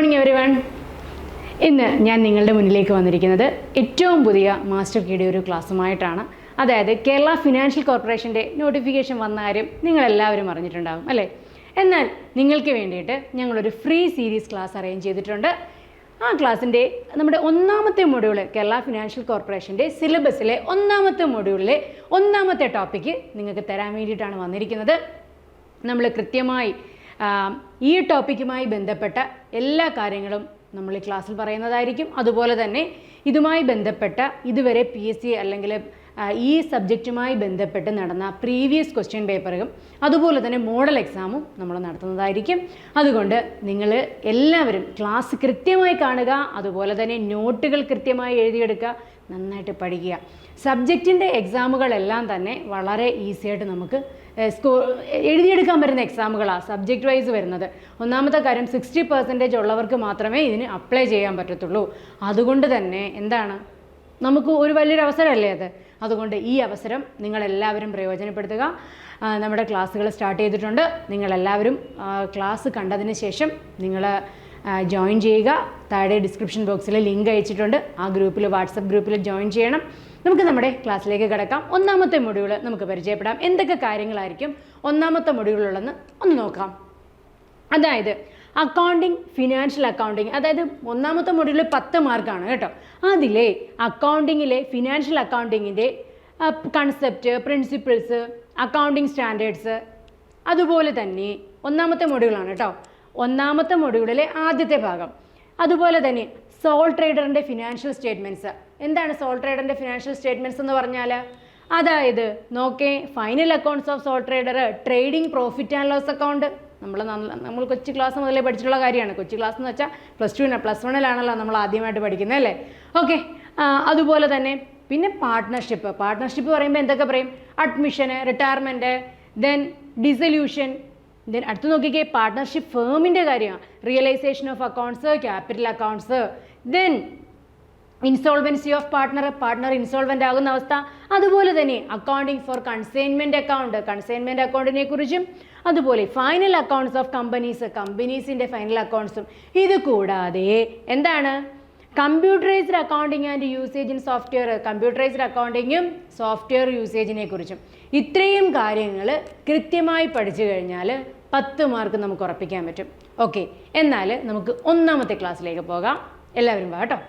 Morning everyone. ഇന്ന് ഞാൻ നിങ്ങളുടെ മുന്നിലേക്ക് വന്നിരിക്കുന്നത് ഏറ്റവും പുതിയ മാസ്റ്റർ കീയുടെ ഒരു ക്ലാസ്സുമായിട്ടാണ്. അതായത് കേരള ഫിനാൻഷ്യൽ കോർപ്പറേഷൻ്റെ നോട്ടിഫിക്കേഷൻ വന്ന കാര്യം നിങ്ങളെല്ലാവരും അറിഞ്ഞിട്ടുണ്ടാകും അല്ലേ? എന്നാൽ നിങ്ങൾക്ക് വേണ്ടിയിട്ട് ഞങ്ങളൊരു ഫ്രീ സീരീസ് ക്ലാസ് അറേഞ്ച് ചെയ്തിട്ടുണ്ട്. ആ ക്ലാസ്സിൻ്റെ നമ്മുടെ ഒന്നാമത്തെ മൊഡ്യൂള് കേരള ഫിനാൻഷ്യൽ കോർപ്പറേഷൻ്റെ സിലബസിലെ ഒന്നാമത്തെ മൊഡ്യൂളിലെ ഒന്നാമത്തെ ടോപ്പിക്ക് നിങ്ങൾക്ക് തരാൻ വേണ്ടിയിട്ടാണ് വന്നിരിക്കുന്നത്. നമ്മൾ കൃത്യമായി ഈ ടോപ്പിക്കുമായി ബന്ധപ്പെട്ട എല്ലാ കാര്യങ്ങളും നമ്മൾ ഈ ക്ലാസ്സിൽ പറയുന്നതായിരിക്കും. അതുപോലെ തന്നെ ഇതുമായി ബന്ധപ്പെട്ട ഇതുവരെ PSC അല്ലെങ്കിൽ ഈ സബ്ജക്റ്റുമായി ബന്ധപ്പെട്ട് നടന്ന പ്രീവിയസ് ക്വസ്റ്റ്യൻ പേപ്പറും അതുപോലെ തന്നെ മോഡൽ എക്സാമും നമ്മൾ നടത്തുന്നതായിരിക്കും. അതുകൊണ്ട് നിങ്ങൾ എല്ലാവരും ക്ലാസ് കൃത്യമായി കാണുക, അതുപോലെ തന്നെ നോട്ടുകൾ കൃത്യമായി എഴുതിയെടുക്കുക, നന്നായിട്ട് പഠിക്കുക. സബ്ജക്റ്റിൻ്റെ എക്സാമുകളെല്ലാം തന്നെ വളരെ ഈസി ആയിട്ട് നമുക്ക് എഴുതിയെടുക്കാൻ പറ്റുന്ന എക്സാമുകളാണ് സബ്ജക്റ്റ് വൈസ് വരുന്നത്. ഒന്നാമത്തെ കാര്യം 60% ഉള്ളവർക്ക് മാത്രമേ ഇതിന് അപ്ലൈ ചെയ്യാൻ പറ്റത്തുള്ളൂ. അതുകൊണ്ട് തന്നെ എന്താണ്, നമുക്ക് ഒരു വലിയൊരു അവസരമല്ലേ അത്. അതുകൊണ്ട് ഈ അവസരം നിങ്ങളെല്ലാവരും പ്രയോജനപ്പെടുത്തുക. നമ്മുടെ ക്ലാസ്സുകൾ സ്റ്റാർട്ട് ചെയ്തിട്ടുണ്ട്. നിങ്ങളെല്ലാവരും ക്ലാസ് കണ്ടതിന് ശേഷം നിങ്ങൾ ജോയിൻ ചെയ്യുക. താഴെ ഡിസ്ക്രിപ്ഷൻ ബോക്സിൽ ലിങ്ക് അയച്ചിട്ടുണ്ട്. ആ ഗ്രൂപ്പിൽ, വാട്സപ്പ് ഗ്രൂപ്പിൽ ജോയിൻ ചെയ്യണം. നമുക്ക് നമ്മുടെ ക്ലാസ്സിലേക്ക് കിടക്കാം. ഒന്നാമത്തെ മൊഡ്യൂൾ നമുക്ക് പരിചയപ്പെടാം. എന്തൊക്കെ കാര്യങ്ങളായിരിക്കും ഒന്നാമത്തെ മൊഡ്യൂളിലുള്ളതെന്ന് ഒന്ന് നോക്കാം. അതായത് അക്കൗണ്ടിങ്, ഫിനാൻഷ്യൽ അക്കൗണ്ടിങ്, അതായത് ഒന്നാമത്തെ മൊഡ്യൂളിൽ 10 മാർക്കാണ് കേട്ടോ. അതിലെ അക്കൗണ്ടിങ്ങിലെ ഫിനാൻഷ്യൽ അക്കൗണ്ടിങ്ങിൻ്റെ കൺസെപ്റ്റ്, പ്രിൻസിപ്പിൾസ്, അക്കൗണ്ടിങ് സ്റ്റാൻഡേർഡ്സ്, അതുപോലെ തന്നെ ഒന്നാമത്തെ മൊഡ്യൂളാണ് കേട്ടോ. ഒന്നാമത്തെ മൊഡ്യൂളിലെ ആദ്യത്തെ ഭാഗം. അതുപോലെ തന്നെ സോൾ ട്രേഡറിൻ്റെ ഫിനാൻഷ്യൽ സ്റ്റേറ്റ്മെൻറ്റ്സ്. എന്താണ് സോൾ ട്രേഡറിൻ്റെ ഫിനാൻഷ്യൽ സ്റ്റേറ്റ്മെൻറ്റ്സ് എന്ന് പറഞ്ഞാൽ? അതായത് നോക്കേ, final accounts of sole trader, trading profit and loss account. നമ്മൾ കൊച്ചു ക്ലാസ് മുതലേ പഠിച്ചിട്ടുള്ള കാര്യമാണ്. കൊച്ചു ക്ലാസ് എന്ന് വെച്ചാൽ +2 +1 നമ്മൾ ആദ്യമായിട്ട് പഠിക്കുന്നത് അല്ലേ? ഓക്കെ. അതുപോലെ തന്നെ പിന്നെ പാർട്ട്ണർഷിപ്പ് പറയുമ്പോൾ എന്തൊക്കെ പറയും? അഡ്മിഷന്, റിട്ടയർമെൻറ്റ്, ദെൻ ഡിസൊല്യൂഷൻ, ദെൻ അടുത്ത് നോക്കിക്കേ പാർട്ട്ണർഷിപ്പ് ഫേമിൻ്റെ കാര്യമാണ്. Realisation of accounts, capital accounts, then insolvency of partner insolvent ആകുന്ന അവസ്ഥ. അതുപോലെ തന്നെ അക്കൗണ്ടിങ് ഫോർ കൺസൈൻമെൻറ്റ് അക്കൗണ്ടിനെ കുറിച്ചും, അതുപോലെ ഫൈനൽ അക്കൗണ്ട്സ് ഓഫ് കമ്പനീസിൻ്റെ ഫൈനൽ അക്കൗണ്ട്സും. ഇത് കൂടാതെ എന്താണ് computerised accounting and usage in software, computerised അക്കൗണ്ടിങ്ങും സോഫ്റ്റ്വെയർ യൂസേജിനെ കുറിച്ചും. ഇത്രയും കാര്യങ്ങൾ കൃത്യമായി പഠിച്ചു കഴിഞ്ഞാൽ 10 മാർക്ക് നമുക്ക് ഉറപ്പിക്കാൻ പറ്റും. ഓക്കെ, എന്നാൽ നമുക്ക് ഒന്നാമത്തെ ക്ലാസ്സിലേക്ക് പോകാം. എല്ലാവരും വാ കേട്ടോ.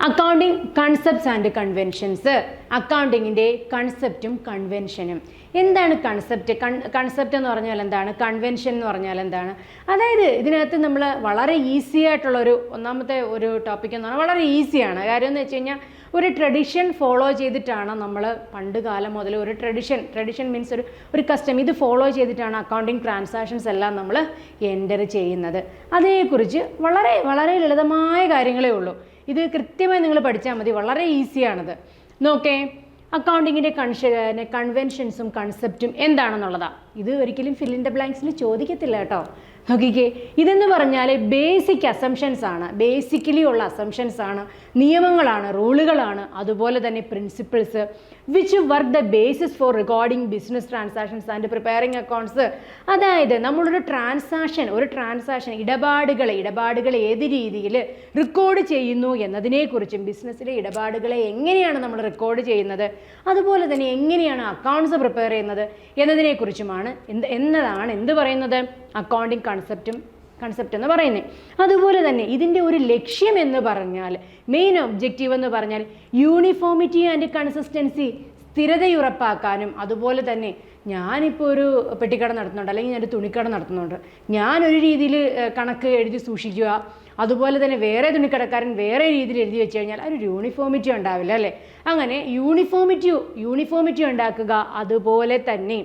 Accounting concepts and conventions. അക്കൗണ്ടിങ്ങിൻ്റെ കൺസെപ്റ്റും കൺവെൻഷനും. എന്താണ് കൺസെപ്റ്റ് എന്ന് പറഞ്ഞാൽ എന്താണ്? കൺവെൻഷൻ എന്ന് പറഞ്ഞാൽ എന്താണ്? അതായത് ഇതിനകത്ത് നമ്മൾ വളരെ ഈസി ആയിട്ടുള്ളൊരു ഒന്നാമത്തെ ഒരു ടോപ്പിക് എന്ന് പറഞ്ഞാൽ വളരെ ഈസിയാണ്. കാര്യം എന്ന് വെച്ച് കഴിഞ്ഞാൽ ഒരു ട്രഡിഷൻ ഫോളോ ചെയ്തിട്ടാണ് നമ്മൾ പണ്ട് കാലം മുതൽ ഒരു ട്രഡിഷൻ മീൻസ് ഒരു കസ്റ്റം, ഇത് ഫോളോ ചെയ്തിട്ടാണ് അക്കൗണ്ടിങ് ട്രാൻസാക്ഷൻസ് എല്ലാം നമ്മൾ എൻ്റർ ചെയ്യുന്നത്. അതിനെക്കുറിച്ച് വളരെ വളരെ ലളിതമായ കാര്യങ്ങളേ ഉള്ളൂ. ഇത് കൃത്യമായി നിങ്ങൾ പഠിച്ചാൽ മതി, വളരെ ഈസിയാണത്. നോക്കേ, അക്കൗണ്ടിങ്ങിൻ്റെ കൺവെൻഷൻസും കൺസെപ്റ്റും എന്താണെന്നുള്ളതാണ്. ഇത് ഒരിക്കലും ഫിൽ ഇൻ ദ ബ്ലാങ്ക്സിൽ ചോദിക്കത്തില്ല കേട്ടോ. നോക്കിക്കേ, ഇതെന്ന് പറഞ്ഞാൽ ബേസിക് അസംഷൻസ് ആണ്, ബേസിക്കലി ഉള്ള അസംഷൻസ് ആണ്, നിയമങ്ങളാണ്, റൂളുകളാണ്, അതുപോലെ തന്നെ principles which work the basis for recording business transactions and preparing accounts. അതായത് നമ്മളൊരു ട്രാൻസാക്ഷൻ ഇടപാടുകൾ ഏത് രീതിയിൽ റെക്കോർഡ് ചെയ്യുന്നു എന്നതിനെക്കുറിച്ചും, ബിസിനസ്സിലെ ഇടപാടുകളെ എങ്ങനെയാണ് നമ്മൾ റെക്കോർഡ് ചെയ്യുന്നത്, അതുപോലെ തന്നെ എങ്ങനെയാണ് അക്കൗണ്ട്സ് പ്രിപ്പയർ ചെയ്യുന്നത് എന്നതിനെക്കുറിച്ചുമാണ് എന്ത് പറയുന്നത് അക്കൗണ്ടിങ് കൺസെപ്റ്റ് എന്ന് പറയുന്നത്. അതുപോലെ തന്നെ ഇതിൻ്റെ ഒരു ലക്ഷ്യം എന്ന് പറഞ്ഞാൽ, മെയിൻ ഒബ്ജക്റ്റീവ് എന്ന് പറഞ്ഞാൽ യൂണിഫോമിറ്റി ആൻഡ് കൺസിസ്റ്റൻസി, സ്ഥിരതയുറപ്പാക്കാനും. അതുപോലെ തന്നെ ഞാനിപ്പോൾ ഒരു പെട്ടിക്കട നടത്തുന്നുണ്ട്, അല്ലെങ്കിൽ ഞാനൊരു തുണിക്കട നടത്തുന്നുണ്ട്, ഞാനൊരു രീതിയിൽ കണക്ക് എഴുതി സൂക്ഷിക്കുക, അതുപോലെ തന്നെ വേറെ തുണിക്കടക്കാരൻ വേറെ രീതിയിൽ എഴുതി വെച്ച് കഴിഞ്ഞാൽ ഒരു യൂണിഫോമിറ്റി ഉണ്ടാവില്ല അല്ലേ? അങ്ങനെ യൂണിഫോമിറ്റി ഉണ്ടാക്കുക, അതുപോലെ തന്നെ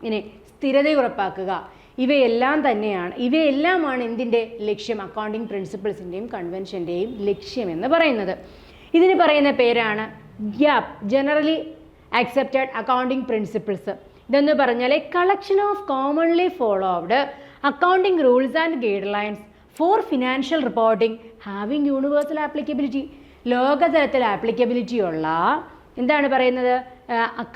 ഇങ്ങനെ സ്ഥിരതയുറപ്പാക്കുക, ഇവയെല്ലാമാണ് എന്തിൻ്റെ ലക്ഷ്യം? അക്കൗണ്ടിങ് പ്രിൻസിപ്പിൾസിൻ്റെയും കൺവെൻഷൻ്റെയും ലക്ഷ്യം എന്ന് പറയുന്നത്. ഇതിന് പറയുന്ന പേരാണ് GAAP, generally accepted accounting principles. ഇതെന്ന് പറഞ്ഞാൽ a collection of commonly followed accounting rules and guidelines for financial reporting having universal applicability. ലോകതലത്തിൽ ആപ്ലിക്കബിലിറ്റി ഉള്ള എന്താണ് പറയുന്നത്?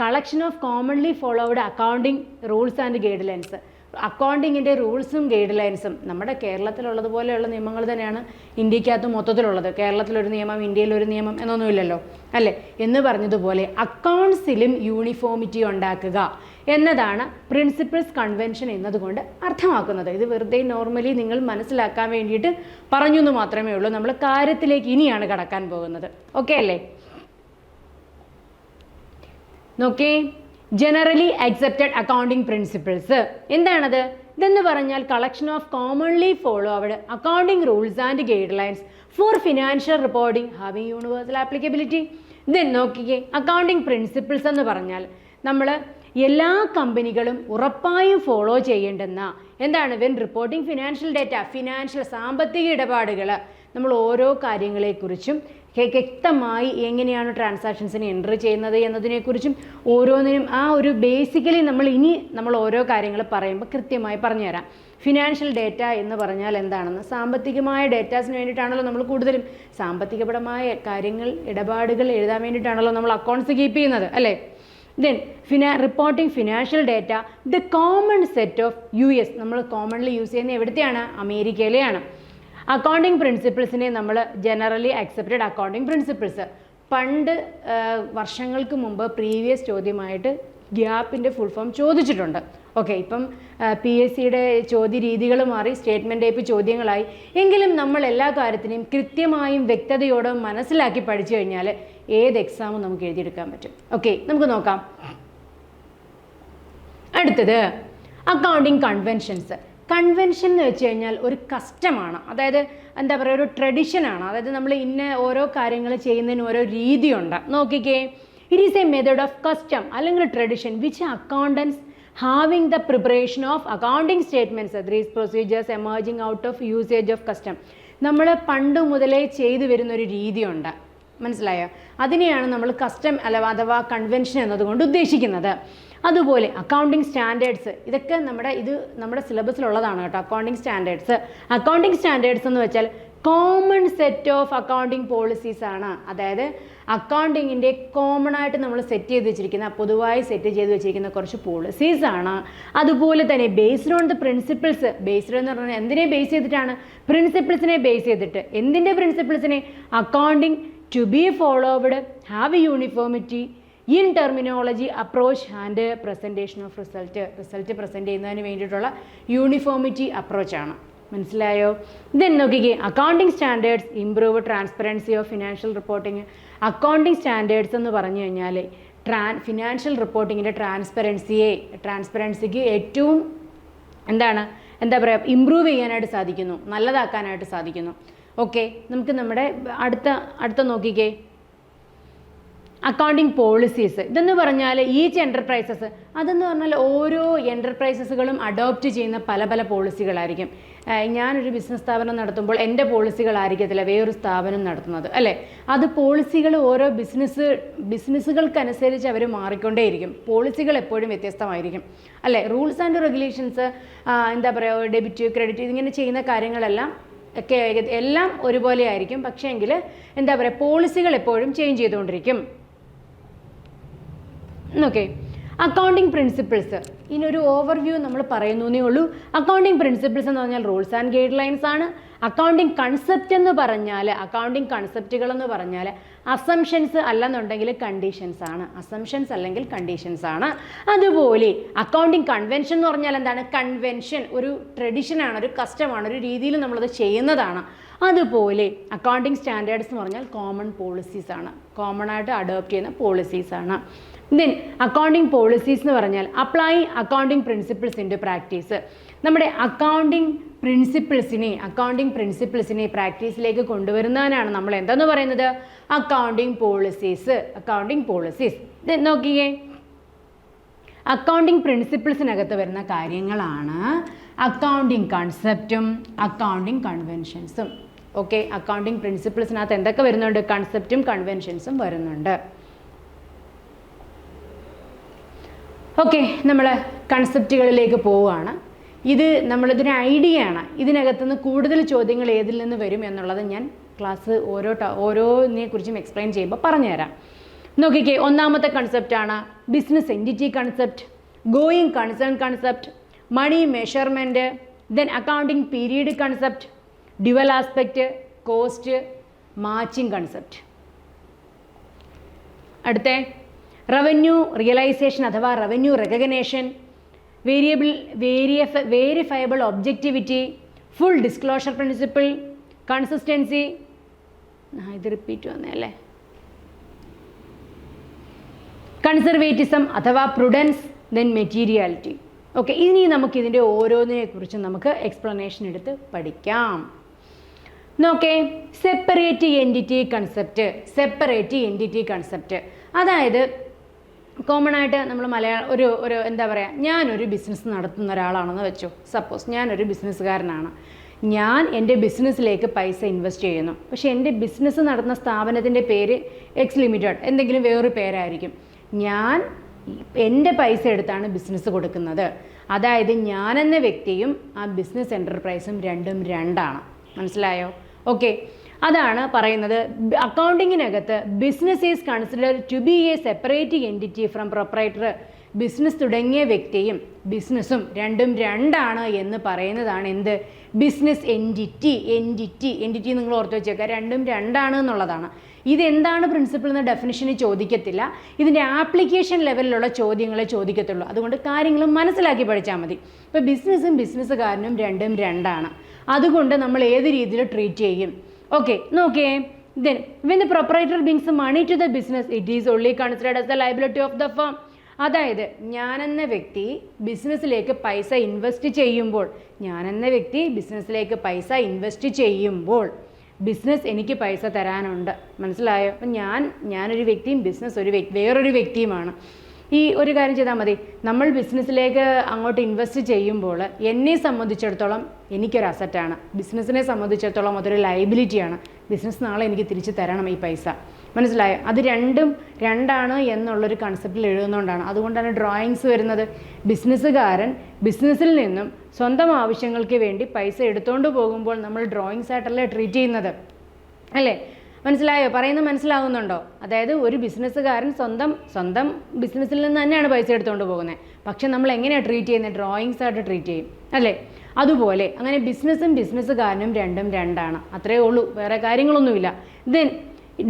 Collection of commonly followed accounting rules and guidelines. അക്കൗണ്ടിങ്ങിൻ്റെ റൂൾസും ഗൈഡ് ലൈൻസും നമ്മുടെ കേരളത്തിലുള്ളതുപോലെയുള്ള നിയമങ്ങൾ തന്നെയാണ് ഇന്ത്യക്കകത്ത് മൊത്തത്തിലുള്ളത്. കേരളത്തിലൊരു നിയമം, ഇന്ത്യയിലൊരു നിയമം എന്നൊന്നുമില്ലല്ലോ, അല്ലേ? എന്ന് പറഞ്ഞതുപോലെ അക്കൗണ്ട്സിലും യൂണിഫോമിറ്റി ഉണ്ടാക്കുക എന്നതാണ് പ്രിൻസിപ്പിൾസ് കൺവെൻഷൻ എന്നതുകൊണ്ട് അർത്ഥമാക്കുന്നത്. ഇത് വെറുതെ നോർമലി നിങ്ങൾ മനസ്സിലാക്കാൻ വേണ്ടിയിട്ട് പറഞ്ഞു എന്ന് മാത്രമേ ഉള്ളൂ. നമ്മൾ കാര്യത്തിലേക്ക് ഇനിയാണ് കടക്കാൻ പോകുന്നത്. ഓക്കെ അല്ലേ? നോക്കേ, ജനറലി അക്സെപ്റ്റഡ് അക്കൗണ്ടിങ് പ്രിൻസിപ്പിൾസ് എന്താണത്? ഇതെന്ന് പറഞ്ഞാൽ collection of commonly followed accounting rules and guidelines for financial reporting having universal applicability. ഇത് നോക്കിക്കേ, അക്കൗണ്ടിങ് പ്രിൻസിപ്പിൾസ് എന്ന് പറഞ്ഞാൽ നമ്മൾ എല്ലാ കമ്പനികളും ഉറപ്പായും ഫോളോ ചെയ്യേണ്ടുന്ന എന്താണ്? When reporting financial data, financial സാമ്പത്തിക ഇടപാടുകൾ, നമ്മൾ ഓരോ കാര്യങ്ങളെക്കുറിച്ചും വ്യക്തമായി എങ്ങനെയാണ് ട്രാൻസാക്ഷൻസിനെ എൻട്രി ചെയ്യുന്നത് എന്നതിനെക്കുറിച്ചും ഓരോന്നിനും ആ ഒരു ബേസിക്കലി നമ്മൾ ഓരോ കാര്യങ്ങൾ പറയുമ്പോൾ കൃത്യമായി പറഞ്ഞുതരാം. ഫിനാൻഷ്യൽ ഡേറ്റ എന്ന് പറഞ്ഞാൽ എന്താണെന്ന്, സാമ്പത്തികമായ ഡേറ്റാസിന് വേണ്ടിയിട്ടാണല്ലോ നമ്മൾ കൂടുതലും സാമ്പത്തികപരമായ കാര്യങ്ങൾ, ഇടപാടുകൾ എഴുതാൻ വേണ്ടിയിട്ടാണല്ലോ നമ്മൾ അക്കൗണ്ട്സ് കീപ്പ് ചെയ്യുന്നത്, അല്ലേ? Then reporting financial data the common set of US, നമ്മൾ കോമൺലി യൂസ് ചെയ്യുന്ന എവിടത്തെയാണ്? അമേരിക്കയിലെയാണ്. അക്കൗണ്ടിങ് പ്രിൻസിപ്പിൾസിനെ നമ്മൾ ജനറലി അക്സെപ്റ്റഡ് അക്കൗണ്ടിങ് പ്രിൻസിപ്പിൾസ്, പണ്ട് വർഷങ്ങൾക്ക് മുമ്പ് പ്രീവിയസ് ചോദ്യമായിട്ട് ഗ്യാപ്പിൻ്റെ ഫുൾ ഫോം ചോദിച്ചിട്ടുണ്ട്. ഓക്കെ, ഇപ്പം PSCയുടെ ചോദ്യ രീതികൾ മാറി, സ്റ്റേറ്റ്മെൻറ്റ് ടൈപ്പ് ചോദ്യങ്ങളായി. എങ്കിലും നമ്മൾ എല്ലാ കാര്യത്തിനെയും കൃത്യമായും വ്യക്തതയോടെ മനസ്സിലാക്കി പഠിച്ചു കഴിഞ്ഞാൽ ഏത് എക്സാമും നമുക്ക് എഴുതിയെടുക്കാൻ പറ്റും. ഓക്കെ, നമുക്ക് നോക്കാം. അടുത്തത് അക്കൗണ്ടിങ് കൺവെൻഷൻസ്. കൺവെൻഷൻ എന്ന് വെച്ച് കഴിഞ്ഞാൽ ഒരു കസ്റ്റമാണ്, അതായത് എന്താ പറയുക, ഒരു ട്രഡീഷനാണ്. അതായത് നമ്മൾ ഇന്ന ഓരോ കാര്യങ്ങൾ ചെയ്യുന്നതിന് ഓരോ രീതിയുണ്ട്. നോക്കിക്കേ, it is a method of custom അല്ലെങ്കിൽ tradition which accountants having the preparation of accounting statements, these procedures emerging out of usage of custom. നമ്മൾ പണ്ട് മുതലേ ചെയ്തു വരുന്നൊരു രീതിയുണ്ട്, മനസ്സിലായോ? അതിനെയാണ് നമ്മൾ കസ്റ്റം അഥവാ കൺവെൻഷൻ എന്നതുകൊണ്ട് ഉദ്ദേശിക്കുന്നത്. അതുപോലെ അക്കൗണ്ടിങ് സ്റ്റാൻഡേർഡ്സ്, ഇതൊക്കെ നമ്മുടെ സിലബസിലുള്ളതാണ് കേട്ടോ. അക്കൗണ്ടിങ് സ്റ്റാൻഡേർഡ്സ് എന്ന് വെച്ചാൽ common set of accounting policies ആണ്. അതായത് അക്കൗണ്ടിങ്ങിൻ്റെ കോമൺ ആയിട്ട് നമ്മൾ സെറ്റ് ചെയ്ത് വെച്ചിരിക്കുന്ന, പൊതുവായി സെറ്റ് ചെയ്ത് വെച്ചിരിക്കുന്ന കുറച്ച് പോളിസീസ് ആണ്. അതുപോലെ തന്നെ based on the principles, based എന്ന് പറഞ്ഞാൽ എന്തിനെ ബേസ് ചെയ്തിട്ടാണ്? പ്രിൻസിപ്പിൾസിനെ ബേസ് ചെയ്തിട്ട്. എന്തിൻ്റെ പ്രിൻസിപ്പിൾസിനെ? Accounting to be followed, have uniformity in terminology, approach and presentation of result present ചെയ്യുന്നതിന് വേണ്ടിയിട്ടുള്ള യൂണിഫോമിറ്റി അപ്രോച്ചാണ്. മനസ്സിലായോ? ദെൻ നോക്കിക്കേ, accounting standards improve transparency of financial reporting. Accounting standards എന്ന് പറഞ്ഞു കഴിഞ്ഞാൽ ഫിനാൻഷ്യൽ റിപ്പോർട്ടിങ്ങിൻ്റെ ട്രാൻസ്പെറൻസിക്ക് ഏറ്റവും എന്താ പറയുക, ഇമ്പ്രൂവ് ചെയ്യാനായിട്ട് സാധിക്കുന്നു, നല്ലതാക്കാനായിട്ട് സാധിക്കുന്നു. ഓക്കെ, നമുക്ക് നമ്മുടെ അടുത്ത നോക്കിക്കേ, അക്കൗണ്ടിങ് പോളിസീസ്. ഇതെന്ന് പറഞ്ഞാൽ ഈച്ച് എൻ്റർപ്രൈസസ്, അതെന്ന് പറഞ്ഞാൽ ഓരോ എൻ്റർപ്രൈസസുകളും അഡോപ്റ്റ് ചെയ്യുന്ന പല പല പോളിസികളായിരിക്കും. ഞാനൊരു ബിസിനസ് സ്ഥാപനം നടത്തുമ്പോൾ എൻ്റെ പോളിസികളായിരിക്കത്തില്ല വേറൊരു സ്ഥാപനം നടത്തുന്നത്, അല്ലേ? അത് പോളിസികൾ ഓരോ ബിസിനസ്സുകൾക്കനുസരിച്ച് അവർ മാറിക്കൊണ്ടേയിരിക്കും. പോളിസികൾ എപ്പോഴും വ്യത്യസ്തമായിരിക്കും, അല്ലേ? റൂൾസ് ആൻഡ് റെഗുലേഷൻസ്, എന്താ പറയുക, ഡെബിറ്റ്, ക്രെഡിറ്റ്, ഇതിങ്ങനെ ചെയ്യുന്ന കാര്യങ്ങളെല്ലാം എല്ലാം ഒരുപോലെ ആയിരിക്കും. പക്ഷേ എങ്കിൽ എന്താ പറയുക, പോളിസികൾ എപ്പോഴും ചേഞ്ച് ചെയ്തുകൊണ്ടിരിക്കും. ഓക്കെ, അക്കൗണ്ടിങ് പ്രിൻസിപ്പിൾസ്, ഇതിനൊരു ഓവർവ്യൂ നമ്മൾ പറയുന്നേ ഉള്ളൂ. അക്കൗണ്ടിങ് പ്രിൻസിപ്പിൾസ് എന്ന് പറഞ്ഞാൽ റൂൾസ് ആൻഡ് ഗൈഡ് ലൈൻസ് ആണ്. അക്കൗണ്ടിങ് കൺസെപ്റ്റ് എന്ന് പറഞ്ഞാൽ, അക്കൗണ്ടിങ് കൺസെപ്റ്റുകൾ എന്ന് പറഞ്ഞാൽ അസംഷൻസ് അല്ലെന്നുണ്ടെങ്കിൽ കണ്ടീഷൻസ് ആണ്. അസംഷൻസ് അല്ലെങ്കിൽ കണ്ടീഷൻസ് ആണ്. അതുപോലെ അക്കൗണ്ടിങ് കൺവെൻഷൻ എന്ന് പറഞ്ഞാൽ എന്താണ്? കൺവെൻഷൻ ഒരു ട്രഡീഷനാണ്, ഒരു കസ്റ്റമാണ്, ഒരു രീതിയിൽ നമ്മളത് ചെയ്യുന്നതാണ്. അതുപോലെ അക്കൗണ്ടിങ് സ്റ്റാൻഡേർഡ്സ് എന്ന് പറഞ്ഞാൽ കോമൺ പോളിസീസ് ആണ്, കോമൺ ആയിട്ട് അഡോപ്റ്റ് ചെയ്യുന്ന പോളിസീസ് ആണ്. ദെൻ അക്കൗണ്ടിങ് പോളിസീസ് എന്ന് പറഞ്ഞാൽ apply accounting principles into practice. നമ്മുടെ അക്കൗണ്ടിങ് പ്രിൻസിപ്പിൾസിനെ പ്രാക്ടീസിലേക്ക് കൊണ്ടുവരുന്നതിനാണ് നമ്മൾ എന്തെന്ന് പറയുന്നത്? Accounting policies. നോക്കിയേ, അക്കൗണ്ടിങ് പ്രിൻസിപ്പിൾസിനകത്ത് വരുന്ന കാര്യങ്ങളാണ് അക്കൗണ്ടിങ് കൺസെപ്റ്റും അക്കൗണ്ടിങ് കൺവെൻഷൻസും. ഓക്കെ, അക്കൗണ്ടിങ് പ്രിൻസിപ്പിൾസിനകത്ത് എന്തൊക്കെ വരുന്നുണ്ട്? കൺസെപ്റ്റും കൺവെൻഷൻസും വരുന്നുണ്ട്. ഓക്കെ, നമ്മൾ കൺസെപ്റ്റുകളിലേക്ക് പോവുകയാണ്. നമ്മളിതൊരു ഐഡിയ ആണ്. ഇതിനകത്തുനിന്ന് കൂടുതൽ ചോദ്യങ്ങൾ ഏതിൽ നിന്ന് വരും എന്നുള്ളത് ഞാൻ ക്ലാസ് ഓരോന്നിനെ കുറിച്ചും എക്സ്പ്ലെയിൻ ചെയ്യുമ്പോൾ പറഞ്ഞുതരാം. നോക്കിക്കേ, ഒന്നാമത്തെ കൺസെപ്റ്റാണ് business entity concept, going concern concept, money measurement, then accounting period concept, dual aspect, cost, matching concept. അടുത്ത റവന്യൂ റിയലൈസേഷൻ അഥവാ revenue recognition, verifiable objectivity, full disclosure principle, consistency, ഇത് റിപ്പീറ്റ് വന്നേ അല്ലേ, കൺസർവേറ്റിസം അഥവാ പ്രുഡൻസ്, ദെൻ മെറ്റീരിയാലിറ്റി. ഓക്കെ, ഇനി നമുക്ക് ഇതിൻ്റെ ഓരോന്നിനെക്കുറിച്ചും നമുക്ക് എക്സ്പ്ലനേഷൻ എടുത്ത് പഠിക്കാം. നോക്കേ, separate entity concept. Separate entity concept അതായത് കോമൺ ആയിട്ട് നമ്മൾ ഒരു എന്താ പറയുക, ഞാനൊരു ബിസിനസ് നടത്തുന്ന ഒരാളാണെന്ന് വെച്ചോ. സപ്പോസ് ഞാനൊരു ബിസിനസ്സുകാരനാണ്. ഞാൻ എൻ്റെ ബിസിനസ്സിലേക്ക് പൈസ ഇൻവെസ്റ്റ് ചെയ്യുന്നു. പക്ഷേ എൻ്റെ ബിസിനസ് നടത്തുന്ന സ്ഥാപനത്തിൻ്റെ പേര് എക്സ് ലിമിറ്റഡ്, എന്തെങ്കിലും വേറൊരു പേരായിരിക്കും. ഞാൻ എൻ്റെ പൈസ എടുത്താണ് ബിസിനസ് കൊടുക്കുന്നത്. അതായത് ഞാനെന്ന വ്യക്തിയും ആ ബിസിനസ് എൻ്റർപ്രൈസും രണ്ടും രണ്ടാണ്. മനസ്സിലായോ? ഓക്കെ, അതാണ് പറയുന്നത്. അക്കൗണ്ടിങ്ങിനകത്ത് business is considered to be a separate entity from proprietor. Business തുടങ്ങിയ വ്യക്തിയും ബിസിനസ്സും രണ്ടും രണ്ടാണ് എന്ന് പറയുന്നതാണ് എന്ത്? Business entity. എൻറ്റിറ്റി നിങ്ങൾ ഓർത്ത് വെച്ചേക്കുക, രണ്ടും രണ്ടാണ് എന്നുള്ളതാണ്. ഇതെന്താണ് പ്രിൻസിപ്പിൾ എന്ന ഡെഫിനിഷന് ചോദിക്കത്തില്ല, ഇതിൻ്റെ ആപ്ലിക്കേഷൻ ലെവലിലുള്ള ചോദ്യങ്ങളെ ചോദിക്കത്തുള്ളൂ. അതുകൊണ്ട് കാര്യങ്ങൾ മനസ്സിലാക്കി പഠിച്ചാൽ മതി. ഇപ്പോൾ ബിസിനസ്സും ബിസിനസ്സുകാരനും രണ്ടും രണ്ടാണ്. അതുകൊണ്ട് നമ്മൾ ഏത് രീതിയിൽ ട്രീറ്റ് ചെയ്യും? ഓക്കെ, നോക്കിയേ. Then when the proprietor brings money to the business, it is only considered as the liability of the firm. അതായത് ഞാനെന്ന വ്യക്തി ബിസിനസ്സിലേക്ക് പൈസ ഇൻവെസ്റ്റ് ചെയ്യുമ്പോൾ ബിസിനസ് എനിക്ക് പൈസ തരാനുണ്ട്. മനസ്സിലായോ? അപ്പം ഞാനൊരു വ്യക്തിയും ബിസിനസ് വേറൊരു വ്യക്തിയുമാണ്. ഈ ഒരു കാര്യം ചെയ്താൽ മതി. നമ്മൾ ബിസിനസ്സിലേക്ക് അങ്ങോട്ട് ഇൻവെസ്റ്റ് ചെയ്യുമ്പോൾ എന്നെ സംബന്ധിച്ചിടത്തോളം എനിക്കൊരു അസറ്റാണ്, ബിസിനസ്സിനെ സംബന്ധിച്ചിടത്തോളം അതൊരു ലയബിലിറ്റിയാണ്. ബിസിനസ് നാളെ എനിക്ക് തിരിച്ചു തരണം ഈ പൈസ. മനസ്സിലായോ? അത് രണ്ടും രണ്ടാണ് എന്നുള്ളൊരു കൺസെപ്റ്റിൽ എഴുതുന്നതുകൊണ്ടാണ്. അതുകൊണ്ടാണ് ഡ്രോയിങ്സ് വരുന്നത്. ബിസിനസ്സുകാരൻ ബിസിനസ്സിൽ നിന്നും സ്വന്തം ആവശ്യങ്ങൾക്ക് വേണ്ടി പൈസ എടുത്തുകൊണ്ട് പോകുമ്പോൾ നമ്മൾ ഡ്രോയിങ്സ് ആയിട്ടല്ലേ ട്രീറ്റ് ചെയ്യുന്നത്, അല്ലേ? മനസ്സിലായോ? പറയുന്നത് മനസ്സിലാവുന്നുണ്ടോ? അതായത് ഒരു ബിസിനസ്സുകാരൻ സ്വന്തം ബിസിനസ്സിൽ നിന്ന് തന്നെയാണ് പൈസ എടുത്തുകൊണ്ട് പോകുന്നത്. പക്ഷെ നമ്മൾ എങ്ങനെയാണ് ട്രീറ്റ് ചെയ്യുന്നത്? ഡ്രോയിങ്സ് ആയിട്ട് ട്രീറ്റ് ചെയ്യും, അല്ലേ? അതുപോലെ അങ്ങനെ ബിസിനസ്സും ബിസിനസ്സുകാരനും രണ്ടും രണ്ടാണ്. അത്രയേ ഉള്ളൂ, വേറെ കാര്യങ്ങളൊന്നുമില്ല. Then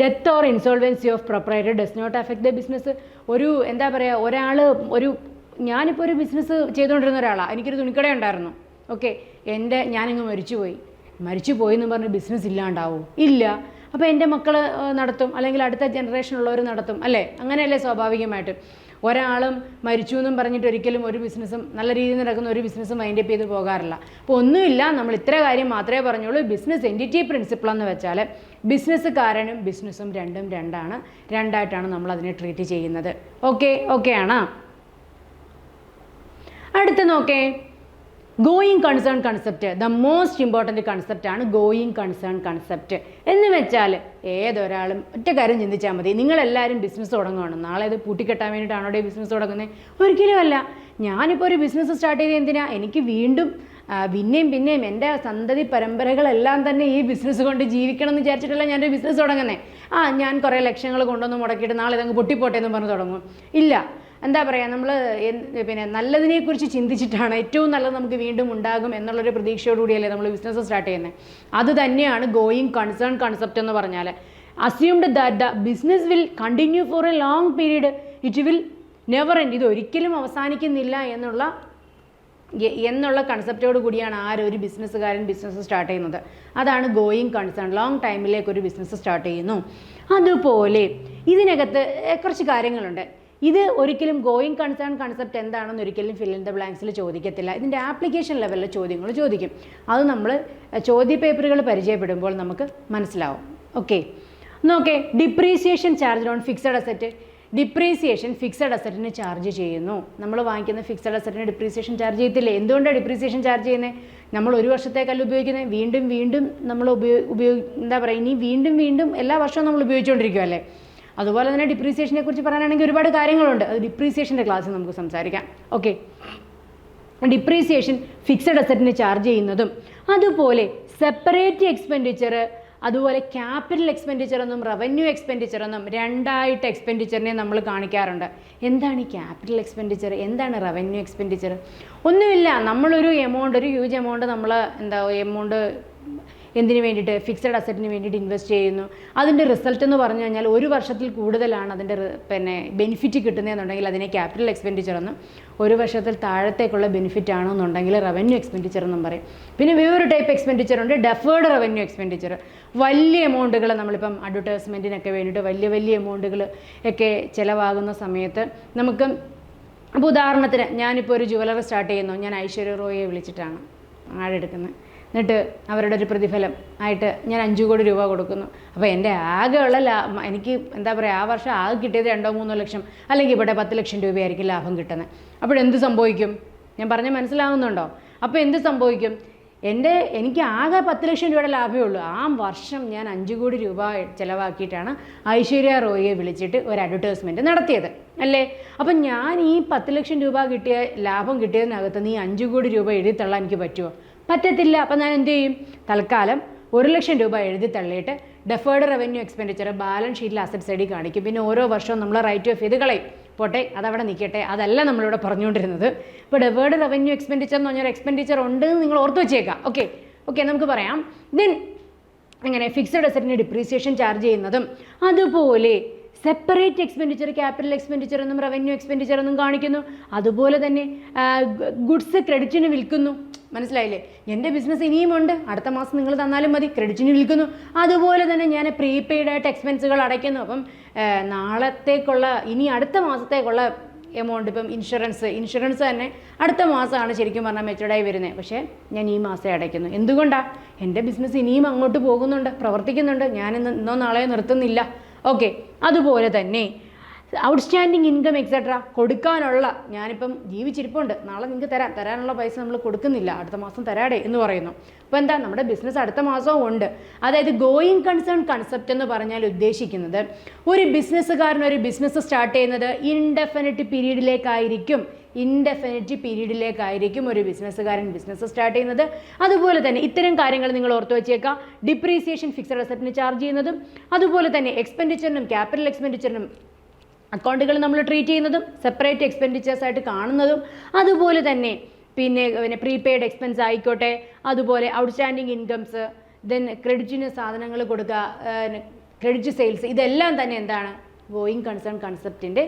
death or insolvency of proprietor does not affect the business. എന്താ പറയുക, ഞാനിപ്പോൾ ഒരു ബിസിനസ് ചെയ്തുകൊണ്ടിരുന്ന ഒരാളാണ്. എനിക്കൊരു തുണിക്കട ഉണ്ടായിരുന്നു. ഓക്കെ, ഞാനിങ്ങ് മരിച്ചു പോയി എന്ന് പറഞ്ഞ് ബിസിനസ് ഇല്ലാണ്ടാവും? ഇല്ല. അപ്പോൾ എൻ്റെ മക്കൾ നടത്തും, അല്ലെങ്കിൽ അടുത്ത ജനറേഷനുള്ളവർ നടത്തും, അല്ലേ? അങ്ങനെയല്ലേ സ്വാഭാവികമായിട്ട്. ഒരാളും മരിച്ചു എന്നും പറഞ്ഞിട്ട് ഒരിക്കലും ഒരു ബിസിനസ്സും നല്ല രീതിയിൽ നടക്കുന്ന ഒരു ബിസിനസ്സും മൈൻഡപ്പ് ചെയ്ത് പോകാറില്ല. അപ്പോൾ ഒന്നുമില്ല, നമ്മൾ ഇത്ര കാര്യം മാത്രമേ പറഞ്ഞുള്ളൂ. ബിസിനസ് എൻറ്റിറ്റി പ്രിൻസിപ്പിൾ എന്ന് വെച്ചാൽ ബിസിനസ്സുകാരനും ബിസിനസ്സും രണ്ടും രണ്ടായിട്ടാണ് നമ്മൾ അതിനെ ട്രീറ്റ് ചെയ്യുന്നത്. ഓക്കെ ആണോ? അടുത്ത് നോക്കേ, going concern concept. The most important കൺസെപ്റ്റാണ് ഗോയിങ് കൺസേൺ കൺസെപ്റ്റ്. എന്ന് വെച്ചാൽ ഏതൊരാളും ഒറ്റ കാര്യം ചിന്തിച്ചാൽ മതി. നിങ്ങളെല്ലാവരും ബിസിനസ് തുടങ്ങുകയാണ്. നാളെ ഇത് പൂട്ടിക്കെട്ടാൻ വേണ്ടിയിട്ടാണോ ബിസിനസ് തുടങ്ങുന്നത്? ഒരിക്കലും അല്ല. ഞാനിപ്പോൾ ഒരു ബിസിനസ് സ്റ്റാർട്ട് ചെയ്ത് എന്തിനാ? എനിക്ക് വീണ്ടും പിന്നെയും എൻ്റെ സന്തതി പരമ്പരകളെല്ലാം തന്നെ ഈ ബിസിനസ് കൊണ്ട് ജീവിക്കണം എന്ന് വിചാരിച്ചിട്ടല്ല ഞാനൊരു ബിസിനസ് തുടങ്ങുന്നത്. ഞാൻ കുറേ ലക്ഷങ്ങൾ കൊണ്ടൊന്ന് മുടക്കിയിട്ട് നാളെ ഇതങ്ങ് പൊട്ടിപ്പോട്ടെ എന്ന് പറഞ്ഞ് തുടങ്ങും? ഇല്ല. എന്താ പറയുക, നമ്മൾ നല്ലതിനെക്കുറിച്ച് ചിന്തിച്ചിട്ടാണ് ഏറ്റവും നല്ലത് നമുക്ക് വീണ്ടും ഉണ്ടാകും എന്നുള്ളൊരു പ്രതീക്ഷയോടുകൂടിയല്ലേ നമ്മൾ ബിസിനസ് സ്റ്റാർട്ട് ചെയ്യുന്നത്. അത് തന്നെയാണ് ഗോയിങ് കൺസേൺ കൺസെപ്റ്റ് എന്ന് പറഞ്ഞാൽ. Assumed that the business will continue for A long period, it will never end. ഇത് ഒരിക്കലും അവസാനിക്കുന്നില്ല എന്നുള്ള കൺസെപ്റ്റോട് കൂടിയാണ് ഒരു ബിസിനസ്സുകാരൻ ബിസിനസ് സ്റ്റാർട്ട് ചെയ്യുന്നത്. അതാണ് ഗോയിങ് കൺസേൺ. ലോങ് ടൈമിലേക്ക് ഒരു ബിസിനസ് സ്റ്റാർട്ട് ചെയ്യുന്നു. അതുപോലെ ഇതിനകത്ത് കുറച്ച് കാര്യങ്ങളുണ്ട്. ഇത് ഒരിക്കലും ഗോയിങ് കൺസേൺ കൺസെപ്റ്റ് എന്താണെന്ന് ഒരിക്കലും ഫിൽ ഇൻ ദ ബ്ലാങ്ക്സിൽ ചോദിക്കത്തില്ല. ഇതിൻ്റെ ആപ്ലിക്കേഷൻ ലെവലിലെ ചോദ്യങ്ങൾ ചോദിക്കും. അത് നമ്മൾ ചോദ്യ പേപ്പറുകൾ പരിചയപ്പെടുമ്പോൾ നമുക്ക് മനസ്സിലാവും. ഓക്കെ, നോക്കേ. Depreciation charge on fixed asset. Depreciation fixed അസറ്റിന് ചാർജ് ചെയ്യുന്നു. നമ്മൾ വാങ്ങിക്കുന്ന ഫിക്സഡ് അസറ്റിന് ഡിപ്രീസിയേഷൻ ചാർജ് ചെയ്യത്തില്ലേ? എന്തുകൊണ്ടാണ് ഡിപ്രീസിയേഷൻ ചാർജ് ചെയ്യുന്നത്? നമ്മൾ ഒരു വർഷത്തേക്കല്ല ഉപയോഗിക്കുന്നത്, വീണ്ടും നമ്മൾ എന്താ പറയുക, ഇനി വീണ്ടും എല്ലാ വർഷവും നമ്മൾ ഉപയോഗിച്ചുകൊണ്ടിരിക്കുകയല്ലേ. അതുപോലെ തന്നെ ഡിപ്രീസിയേഷനെ കുറിച്ച് പറയാനാണെങ്കിൽ ഒരുപാട് കാര്യങ്ങളുണ്ട്. അത് ഡിപ്രീസിയേഷൻ്റെ ക്ലാസ്സിൽ നമുക്ക് സംസാരിക്കാം. ഓക്കെ, ഡിപ്രീസിയേഷൻ ഫിക്സഡ് അസറ്റിന് ചാർജ് ചെയ്യുന്നതും അതുപോലെ സെപ്പറേറ്റ് എക്സ്പെൻഡിച്ചർ അതുപോലെ ക്യാപിറ്റൽ എക്സ്പെൻഡിച്ചർ എന്നും റവന്യൂ എക്സ്പെൻഡിച്ചർ എന്നും രണ്ടായിട്ട് എക്സ്പെൻഡിച്ചറിനെ നമ്മൾ കാണിക്കാറുണ്ട്. എന്താണ് ഈ ക്യാപിറ്റൽ എക്സ്പെൻഡിച്ചർ, എന്താണ് റവന്യൂ എക്സ്പെൻഡിച്ചർ? ഒന്നുമില്ല, നമ്മളൊരു എമൗണ്ട്, ഒരു ഹ്യൂജ് എമൗണ്ട് നമ്മൾ എമൗണ്ട് എന്തിനു വേണ്ടിയിട്ട്, ഫിക്സഡ് അസറ്റിന് വേണ്ടിയിട്ട് ഇൻവെസ്റ്റ് ചെയ്യുന്നു. അതിൻ്റെ റിസൾട്ട് എന്ന് പറഞ്ഞു കഴിഞ്ഞാൽ ഒരു വർഷത്തിൽ കൂടുതലാണ് അതിൻ്റെ ബെനിഫിറ്റ് കിട്ടുന്നതെന്നുണ്ടെങ്കിൽ അതിനെ ക്യാപിറ്റൽ എക്സ്പെൻഡിച്ചർ എന്നും, ഒരു വർഷത്തിൽ താഴത്തേക്കുള്ള ബെനിഫിറ്റ് ആണെന്നുണ്ടെങ്കിൽ റവന്യൂ എക്സ്പെൻഡിച്ചർ എന്നും പറയും. പിന്നെ വേറൊരു ടൈപ്പ് എക്സ്പെൻഡിച്ചർ ഉണ്ട്, ഡെഫേർഡ് റവന്യൂ എക്സ്പെൻഡിച്ചർ. വലിയ എമൗണ്ടുകൾ നമ്മളിപ്പം അഡ്വർടൈസ്മെൻറ്റിനൊക്കെ വേണ്ടിയിട്ട് വലിയ എമൗണ്ടുകൾ ഒക്കെ ചിലവാകുന്ന സമയത്ത് നമുക്ക്, അപ്പോൾ ഉദാഹരണത്തിന് ഞാനിപ്പോൾ ഒരു ജുവലറി സ്റ്റാർട്ട് ചെയ്യുന്നു, ഞാൻ ഐശ്വര്യ റോയിയെ വിളിച്ചിട്ടാണ് ആടെടുക്കുന്നത്. എന്നിട്ട് അവരുടെ ഒരു പ്രതിഫലം ആയിട്ട് ഞാൻ 5 കോടി രൂപ കൊടുക്കുന്നു. അപ്പോൾ എൻ്റെ ആകെയുള്ള എനിക്ക് എന്താ പറയുക, ആ വർഷം ആകെ കിട്ടിയത് 2-3 ലക്ഷം, അല്ലെങ്കിൽ ഇവിടെ 10 ലക്ഷം രൂപയായിരിക്കും ലാഭം കിട്ടുന്നത്. അപ്പോഴെന്ത് സംഭവിക്കും? ഞാൻ പറഞ്ഞാൽ മനസ്സിലാവുന്നുണ്ടോ? അപ്പോൾ എന്ത് സംഭവിക്കും? എനിക്ക് ആകെ 10 ലക്ഷം രൂപയുടെ ലാഭമേ ഉള്ളൂ. ആ വർഷം ഞാൻ 5 കോടി രൂപ ചിലവാക്കിയിട്ടാണ് ഐശ്വര്യ റോയിയെ വിളിച്ചിട്ട് ഒരു അഡ്വർടൈസ്മെൻറ്റ് നടത്തിയത് അല്ലേ? അപ്പം ഞാൻ ഈ 10 ലക്ഷം രൂപ കിട്ടിയ ലാഭം കിട്ടിയതിനകത്ത് നീ 5 കോടി രൂപ എഴുതി തള്ളാൻ എനിക്ക് പറ്റുമോ? പറ്റത്തില്ല. അപ്പം ഞാൻ എന്ത് ചെയ്യും? തൽക്കാലം 1 ലക്ഷം രൂപ എഴുതി തള്ളിയിട്ട് ഡെഫേർഡ് റവന്യൂ എക്സ്പെൻഡിച്ചർ ബാലൻസ് ഷീറ്റിൽ അസറ്റ് സൈഡിൽ കാണിക്കും. പിന്നെ ഓരോ വർഷവും നമ്മൾ റൈറ്റ് ഓഫ് ചെയ്ത് കളയും. പോട്ടെ, അതവിടെ നിൽക്കട്ടെ, അതല്ല നമ്മളിവിടെ പറഞ്ഞുകൊണ്ടിരുന്നത്. ഇപ്പോൾ ഡെഫേർഡ് റവന്യൂ എക്സ്പെൻഡിച്ചർ എന്ന് പറഞ്ഞൊരു എക്സ്പെൻഡിച്ചർ ഉണ്ട് എന്ന് നിങ്ങൾ ഓർത്ത് വെച്ചേക്കാം. ഓക്കെ നമുക്ക് പറയാം. ദെൻ അങ്ങനെ ഫിക്സഡ് അസറ്റിന് ഡിപ്രീസിയേഷൻ ചാർജ് ചെയ്യുന്നതും, അതുപോലെ സെപ്പറേറ്റ് എക്സ്പെൻഡിച്ചർ ക്യാപിറ്റൽ എക്സ്പെൻഡിച്ചർ എന്നും റവന്യൂ എക്സ്പെൻഡിച്ചർ എന്നും കാണിക്കുന്നു. അതുപോലെ തന്നെ ഗുഡ്സ് ക്രെഡിറ്റിന് വിൽക്കുന്നു. മനസ്സിലായില്ലേ? എൻ്റെ ബിസിനസ് ഇനിയുമുണ്ട്, അടുത്ത മാസം നിങ്ങൾ തന്നാലും മതി, ക്രെഡിറ്റിന് വിൽക്കുന്നു. അതുപോലെ തന്നെ ഞാൻ പ്രീപെയ്ഡായിട്ട് എക്സ്പെൻസുകൾ അടയ്ക്കുന്നു. അപ്പം നാളത്തേക്കുള്ള, ഇനി അടുത്ത മാസത്തേക്കുള്ള എമൗണ്ട്, ഇപ്പം ഇൻഷുറൻസ് തന്നെ അടുത്ത മാസമാണ് ശരിക്കും പറഞ്ഞാൽ മെച്ചൂർഡായി വരുന്നത്. പക്ഷേ ഞാൻ ഈ മാസം അടയ്ക്കുന്നു. എന്തുകൊണ്ടാണ്? എൻ്റെ ബിസിനസ് ഇനിയും അങ്ങോട്ട് പോകുന്നുണ്ട്, പ്രവർത്തിക്കുന്നുണ്ട്, ഞാൻ ഇന്നോ നാളെയോ നിർത്തുന്നില്ല. ഓക്കെ, അതുപോലെ തന്നെ ഔട്ട്സ്റ്റാൻഡിങ് ഇൻകം എക്സെട്ര കൊടുക്കാനുള്ള, ഞാനിപ്പം ജീവിച്ചിരിപ്പുണ്ട്, നാളെ നിങ്ങൾക്ക് തരാനുള്ള പൈസ നമ്മൾ കൊടുക്കുന്നില്ല, അടുത്ത മാസം തരാടേ എന്ന് പറയുന്നു. അപ്പോൾ എന്താ, നമ്മുടെ ബിസിനസ് അടുത്ത മാസവും ഉണ്ട്. അതായത് ഗോയിങ് കൺസേൺ കൺസെപ്റ്റ് എന്ന് പറഞ്ഞാൽ ഉദ്ദേശിക്കുന്നത്, ഒരു ബിസിനസ്സുകാരൻ ഒരു ബിസിനസ് സ്റ്റാർട്ട് ചെയ്യുന്നത് ഇൻഡെഫിനിറ്റ് പീരീഡിലേക്കായിരിക്കും ഒരു ബിസിനസ്സുകാരൻ ബിസിനസ് സ്റ്റാർട്ട് ചെയ്യുന്നത്. അതുപോലെ തന്നെ ഇത്തരം കാര്യങ്ങൾ നിങ്ങൾ ഓർത്ത് വെച്ചേക്കാം. ഡിപ്രീസിയേഷൻ ഫിക്സഡ് അസറ്റിന് ചാർജ് ചെയ്യുന്നതും, അതുപോലെ തന്നെ എക്സ്പെൻഡിച്ചറിനും ക്യാപിറ്റൽ എക്സ്പെൻഡിച്ചറിനും അക്കൗണ്ടുകൾ നമ്മൾ ട്രീറ്റ് ചെയ്യുന്നതും, സെപ്പറേറ്റ് എക്സ്പെൻഡിച്ചേഴ്സ് ആയിട്ട് കാണുന്നതും, അതുപോലെ തന്നെ പിന്നെ പ്രീപെയ്ഡ് എക്സ്പെൻസ് ആയിക്കോട്ടെ, അതുപോലെ ഔട്ട്സ്റ്റാൻഡിങ് ഇൻകംസ്, ദെൻ ക്രെഡിറ്റിന് സാധനങ്ങൾ കൊടുക്കുക, ക്രെഡിറ്റ് സെയിൽസ്, ഇതെല്ലാം തന്നെ എന്താണ്, ഗോയിങ് കൺസേൺ കൺസെപ്റ്റിൻ്റെ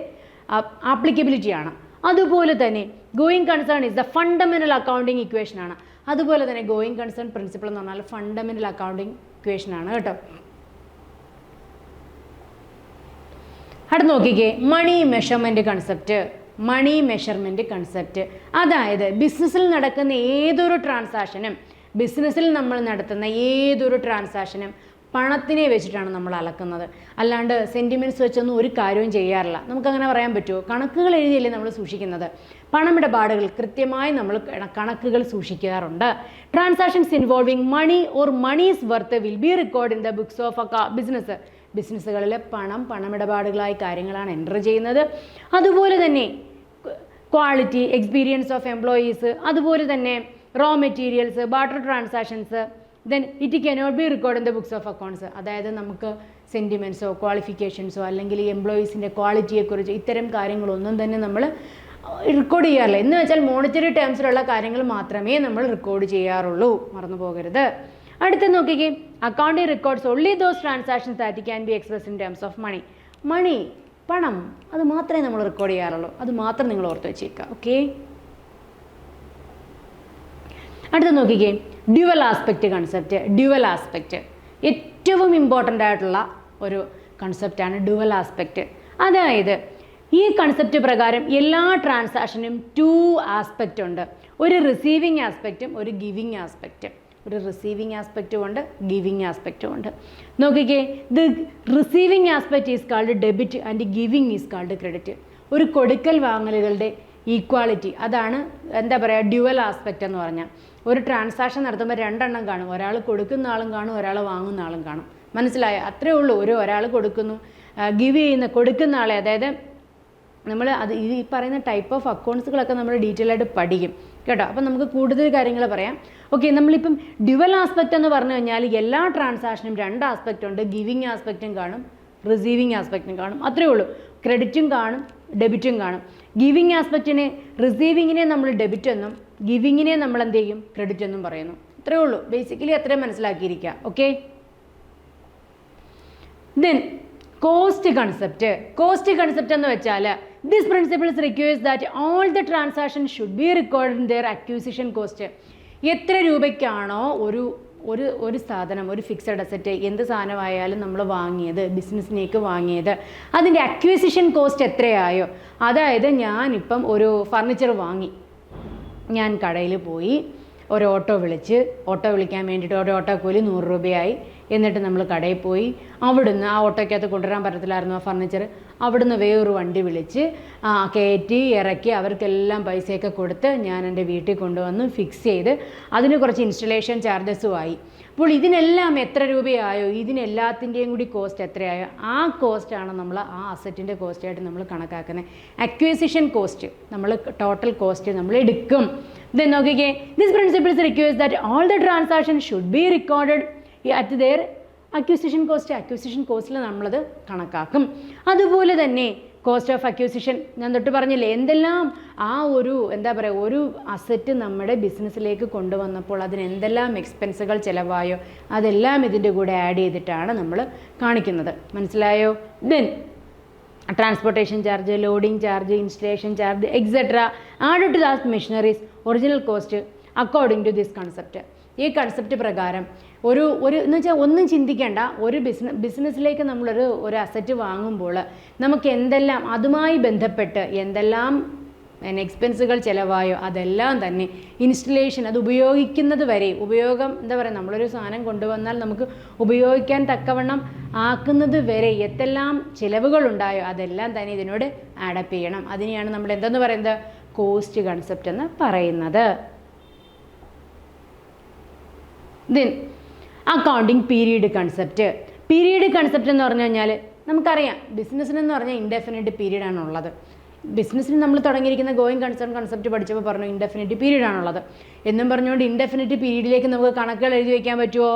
ആപ്ലിക്കബിലിറ്റിയാണ്. അതുപോലെ തന്നെ going concern is the fundamental accounting ഇക്വേഷനാണ്. അതുപോലെ തന്നെ ഗോയിങ് കൺസേൺ പ്രിൻസിപ്പിൾ എന്ന് പറഞ്ഞാൽ ഫണ്ടമെൻ്റൽ അക്കൗണ്ടിങ് ഇക്വേഷനാണ് കേട്ടോ. അടുത്ത് നോക്കിക്കേ, മണി മെഷർമെൻറ്റ് കൺസെപ്റ്റ്. അതായത് ബിസിനസ്സിൽ നടക്കുന്ന ഏതൊരു ട്രാൻസാക്ഷനും പണത്തിനെ വെച്ചിട്ടാണ് നമ്മൾ അളക്കുന്നത്. അല്ലാണ്ട് സെൻറ്റിമെൻറ്റ്സ് വെച്ചൊന്നും ഒരു കാര്യവും ചെയ്യാറില്ല. നമുക്കങ്ങനെ പറയാൻ പറ്റുമോ? കണക്കുകൾ എഴുതിയല്ലേ നമ്മൾ സൂക്ഷിക്കുന്നത്. പണമിടപാടുകൾ കൃത്യമായി നമ്മൾ കണക്കുകൾ സൂക്ഷിക്കാറുണ്ട്. Transactions involving money or money's worth will be record in the books of business. ബിസിനസ്സുകളിലെ പണമിടപാടുകളായ കാര്യങ്ങളാണ് എൻ്റർ ചെയ്യുന്നത്. അതുപോലെ തന്നെ ക്വാളിറ്റി, എക്സ്പീരിയൻസ് ഓഫ് എംപ്ലോയീസ്, അതുപോലെ തന്നെ raw materials, barter transactions, then it cannot be record in the books of accounts. അതായത് നമുക്ക് സെൻറ്റിമെൻറ്റ്സോ ക്വാളിഫിക്കേഷൻസോ അല്ലെങ്കിൽ എംപ്ലോയീസിൻ്റെ ക്വാളിറ്റിയെക്കുറിച്ച് ഇത്തരം കാര്യങ്ങളൊന്നും തന്നെ നമ്മൾ റെക്കോർഡ് ചെയ്യാറില്ല. എന്ന് വെച്ചാൽ മോണിറ്ററി ടേംസിലുള്ള കാര്യങ്ങൾ മാത്രമേ നമ്മൾ റെക്കോർഡ് ചെയ്യാറുള്ളൂ, മറന്നു പോകരുത്. അടുത്ത് നോക്കിക്കേ, accounting records only those transactions that can be expressed in terms of money, പണം, അത് മാത്രമേ നമ്മൾ റെക്കോർഡ് ചെയ്യാറുള്ളൂ. അത് മാത്രം നിങ്ങൾ ഓർത്ത് വെച്ചേക്കുക. ഓക്കെ, അടുത്ത് നോക്കിക്കേ, ഡ്യുവൽ ആസ്പെക്റ്റ് കൺസെപ്റ്റ്. ഏറ്റവും ഇമ്പോർട്ടൻ്റ് ആയിട്ടുള്ള ഒരു കൺസെപ്റ്റാണ് ഡ്യുവൽ ആസ്പെക്റ്റ്. അതായത് ഈ കൺസെപ്റ്റ് പ്രകാരം എല്ലാ ട്രാൻസാക്ഷനും 2 ആസ്പെക്റ്റ് ഉണ്ട്. ഒരു റിസീവിങ് ആസ്പെക്റ്റും ഒരു ഗിവിങ് ആസ്പെക്റ്റും. ഒരു റിസീവിങ് ആസ്പെക്റ്റും ഉണ്ട്, ഗിവിങ് ആസ്പെക്റ്റും ഉണ്ട്. നോക്കിക്കേ, the receiving aspect is called debit and giving is called credit. ഒരു കൊടുക്കൽ വാങ്ങലുകളുടെ ഈക്വാലിറ്റി, അതാണ് എന്താ പറയുക ഡ്യുവൽ ആസ്പെക്റ്റ് എന്ന് പറഞ്ഞാൽ. ഒരു ട്രാൻസാക്ഷൻ നടത്തുമ്പോൾ 2 എണ്ണം കാണും. ഒരാൾ കൊടുക്കുന്ന ആളും കാണും, ഒരാൾ വാങ്ങുന്ന ആളും കാണും. മനസ്സിലായോ? അത്രേ ഉള്ളൂ. ഒരാൾ കൊടുക്കുന്നു, കൊടുക്കുന്ന ആളെ, അതായത് നമ്മൾ ഈ പറയുന്ന ടൈപ്പ് ഓഫ് അക്കൗണ്ട്സുകളൊക്കെ നമ്മൾ ഡീറ്റെയിൽ ആയിട്ട് പഠിക്കും. കേട്ടോ. അപ്പം നമുക്ക് കൂടുതൽ കാര്യങ്ങൾ പറയാം. ഓക്കെ, നമ്മളിപ്പം ഡ്യുവൽ ആസ്പെക്റ്റ് എന്ന് പറഞ്ഞു കഴിഞ്ഞാൽ എല്ലാ ട്രാൻസാക്ഷനും 2 ആസ്പെക്റ്റ് ഉണ്ട്. ഗിവിങ് ആസ്പെക്റ്റും കാണും, റിസീവിങ് ആസ്പെക്റ്റും കാണും. അത്രയേ ഉള്ളൂ. ക്രെഡിറ്റും കാണും, ഡെബിറ്റും കാണും. ഗിവിങ് ആസ്പെക്റ്റിനെ, റിസീവിങ്ങിനെ നമ്മൾ ഡെബിറ്റ് എന്നും ഗിവിങ്ങിനെ നമ്മൾ എന്ത് ചെയ്യും, ക്രെഡിറ്റ് എന്നും പറയുന്നു. അത്രയേ ഉള്ളൂ. ബേസിക്കലി അത്രയും മനസ്സിലാക്കിയിരിക്കുക. Okay, then cost concept. Cost concept എന്ന് വെച്ചാൽ this principles requires that all the transaction should be record in their acquisition cost. എത്ര രൂപയ്ക്കാണോ ഒരു സാധനം, ഒരു ഫിക്സഡ് അസറ്റ്, എന്ത് സാധനമായാലും നമ്മൾ വാങ്ങിയത്, ബിസിനസ്സിലേക്ക് വാങ്ങിയത്, അതിൻ്റെ അക്വിസിഷൻ കോസ്റ്റ് എത്രയായോ, അതായത് ഞാനിപ്പം ഒരു ഫർണിച്ചർ വാങ്ങി, ഞാൻ കടയിൽ പോയി ഒരു ഓട്ടോ വിളിക്കാൻ വേണ്ടിയിട്ട് ഒരു ഓട്ടോ കൂലി 100 രൂപയായി. എന്നിട്ട് നമ്മൾ കടയിൽ പോയി, അവിടുന്ന് ആ ഓട്ടോയ്ക്കകത്ത് കൊണ്ടുവരാൻ പറ്റത്തില്ലായിരുന്നു ആ ഫർണിച്ചർ, അവിടുന്ന് വേറൊരു വണ്ടി വിളിച്ച് കയറ്റി ഇറക്കി അവർക്കെല്ലാം പൈസയൊക്കെ കൊടുത്ത് ഞാൻ എൻ്റെ വീട്ടിൽ കൊണ്ടുവന്ന് ഫിക്സ് ചെയ്ത് അതിന് കുറച്ച് ഇൻസ്റ്റലേഷൻ ചാർജസും ആയി. അപ്പോൾ ഇതിനെല്ലാം എത്ര രൂപയായോ, ഇതിനെല്ലാത്തിൻ്റെയും കൂടി കോസ്റ്റ് എത്രയായോ ആ കോസ്റ്റാണ് നമ്മൾ ആ അസറ്റിൻ്റെ കോസ്റ്റായിട്ട് നമ്മൾ കണക്കാക്കുന്നത്. അക്വിസിഷൻ കോസ്റ്റ് നമ്മൾ ടോട്ടൽ കോസ്റ്റ് നമ്മൾ എടുക്കും. ദെൻ നോക്കിക്കേ, this principles requires that all the transaction should be recorded at their acquisition cost. Acquisition കോസ്റ്റിൽ നമ്മളത് കണക്കാക്കും. അതുപോലെ തന്നെ കോസ്റ്റ് ഓഫ് അക്വിസിഷൻ ഞാൻ തൊട്ട് പറഞ്ഞില്ലേ, എന്തെല്ലാം ആ ഒരു ഒരു അസറ്റ് നമ്മുടെ ബിസിനസ്സിലേക്ക് കൊണ്ടുവന്നപ്പോൾ അതിന് എന്തെല്ലാം എക്സ്പെൻസുകൾ ചിലവായോ അതെല്ലാം ഇതിൻ്റെ കൂടെ ആഡ് ചെയ്തിട്ടാണ് നമ്മൾ കാണിക്കുന്നത്. മനസ്സിലായോ? Then transportation charge, loading charge, installation charge etcetera add to that machineries original cost according to this concept. ഈ കൺസെപ്റ്റ് പ്രകാരം എന്ന് വെച്ചാൽ ഒന്നും ചിന്തിക്കേണ്ട, ഒരു ബിസിനസ്സിലേക്ക് നമ്മളൊരു അസറ്റ് വാങ്ങുമ്പോൾ നമുക്ക് എന്തെല്ലാം അതുമായി ബന്ധപ്പെട്ട് എന്തെല്ലാം എക്സ്പെൻസുകൾ ചിലവായോ അതെല്ലാം തന്നെ ഇൻസ്റ്റലേഷൻ, അത് ഉപയോഗിക്കുന്നത് വരെ, നമ്മളൊരു സാധനം കൊണ്ടുവന്നാൽ നമുക്ക് ഉപയോഗിക്കാൻ തക്കവണ്ണം ആക്കുന്നത് വരെ എന്തെല്ലാം ചിലവുകളുണ്ടായോ അതെല്ലാം തന്നെ ഇതിനോട് ആഡപ്പ് ചെയ്യണം. അതിനെയാണ് നമ്മൾ എന്തെന്ന് പറയുന്നത്, കോസ്റ്റ് കൺസെപ്റ്റ് എന്ന് പറയുന്നത്. Then accounting period concept. Period concept എന്ന് പറഞ്ഞു കഴിഞ്ഞാൽ നമുക്കറിയാം, ബിസിനസ്സിനെന്ന് പറഞ്ഞാൽ ഇൻഡെഫിനിറ്റ് പീരീഡ് ആണുള്ളത്. ബിസിനസ്സിന് നമ്മൾ തുടങ്ങിയിരിക്കുന്ന ഗോയിങ് കൺസേൺ കൺസെപ്റ്റ് പഠിച്ചപ്പോൾ പറഞ്ഞു ഇൻഡെഫിനിറ്റ് പീരീഡ് ആണുള്ളത് എന്നും പറഞ്ഞുകൊണ്ട് ഇൻഡെഫിനിറ്റ് പീരീഡിലേക്ക് നമുക്ക് കണക്കുകൾ എഴുതി വയ്ക്കാൻ പറ്റുമോ?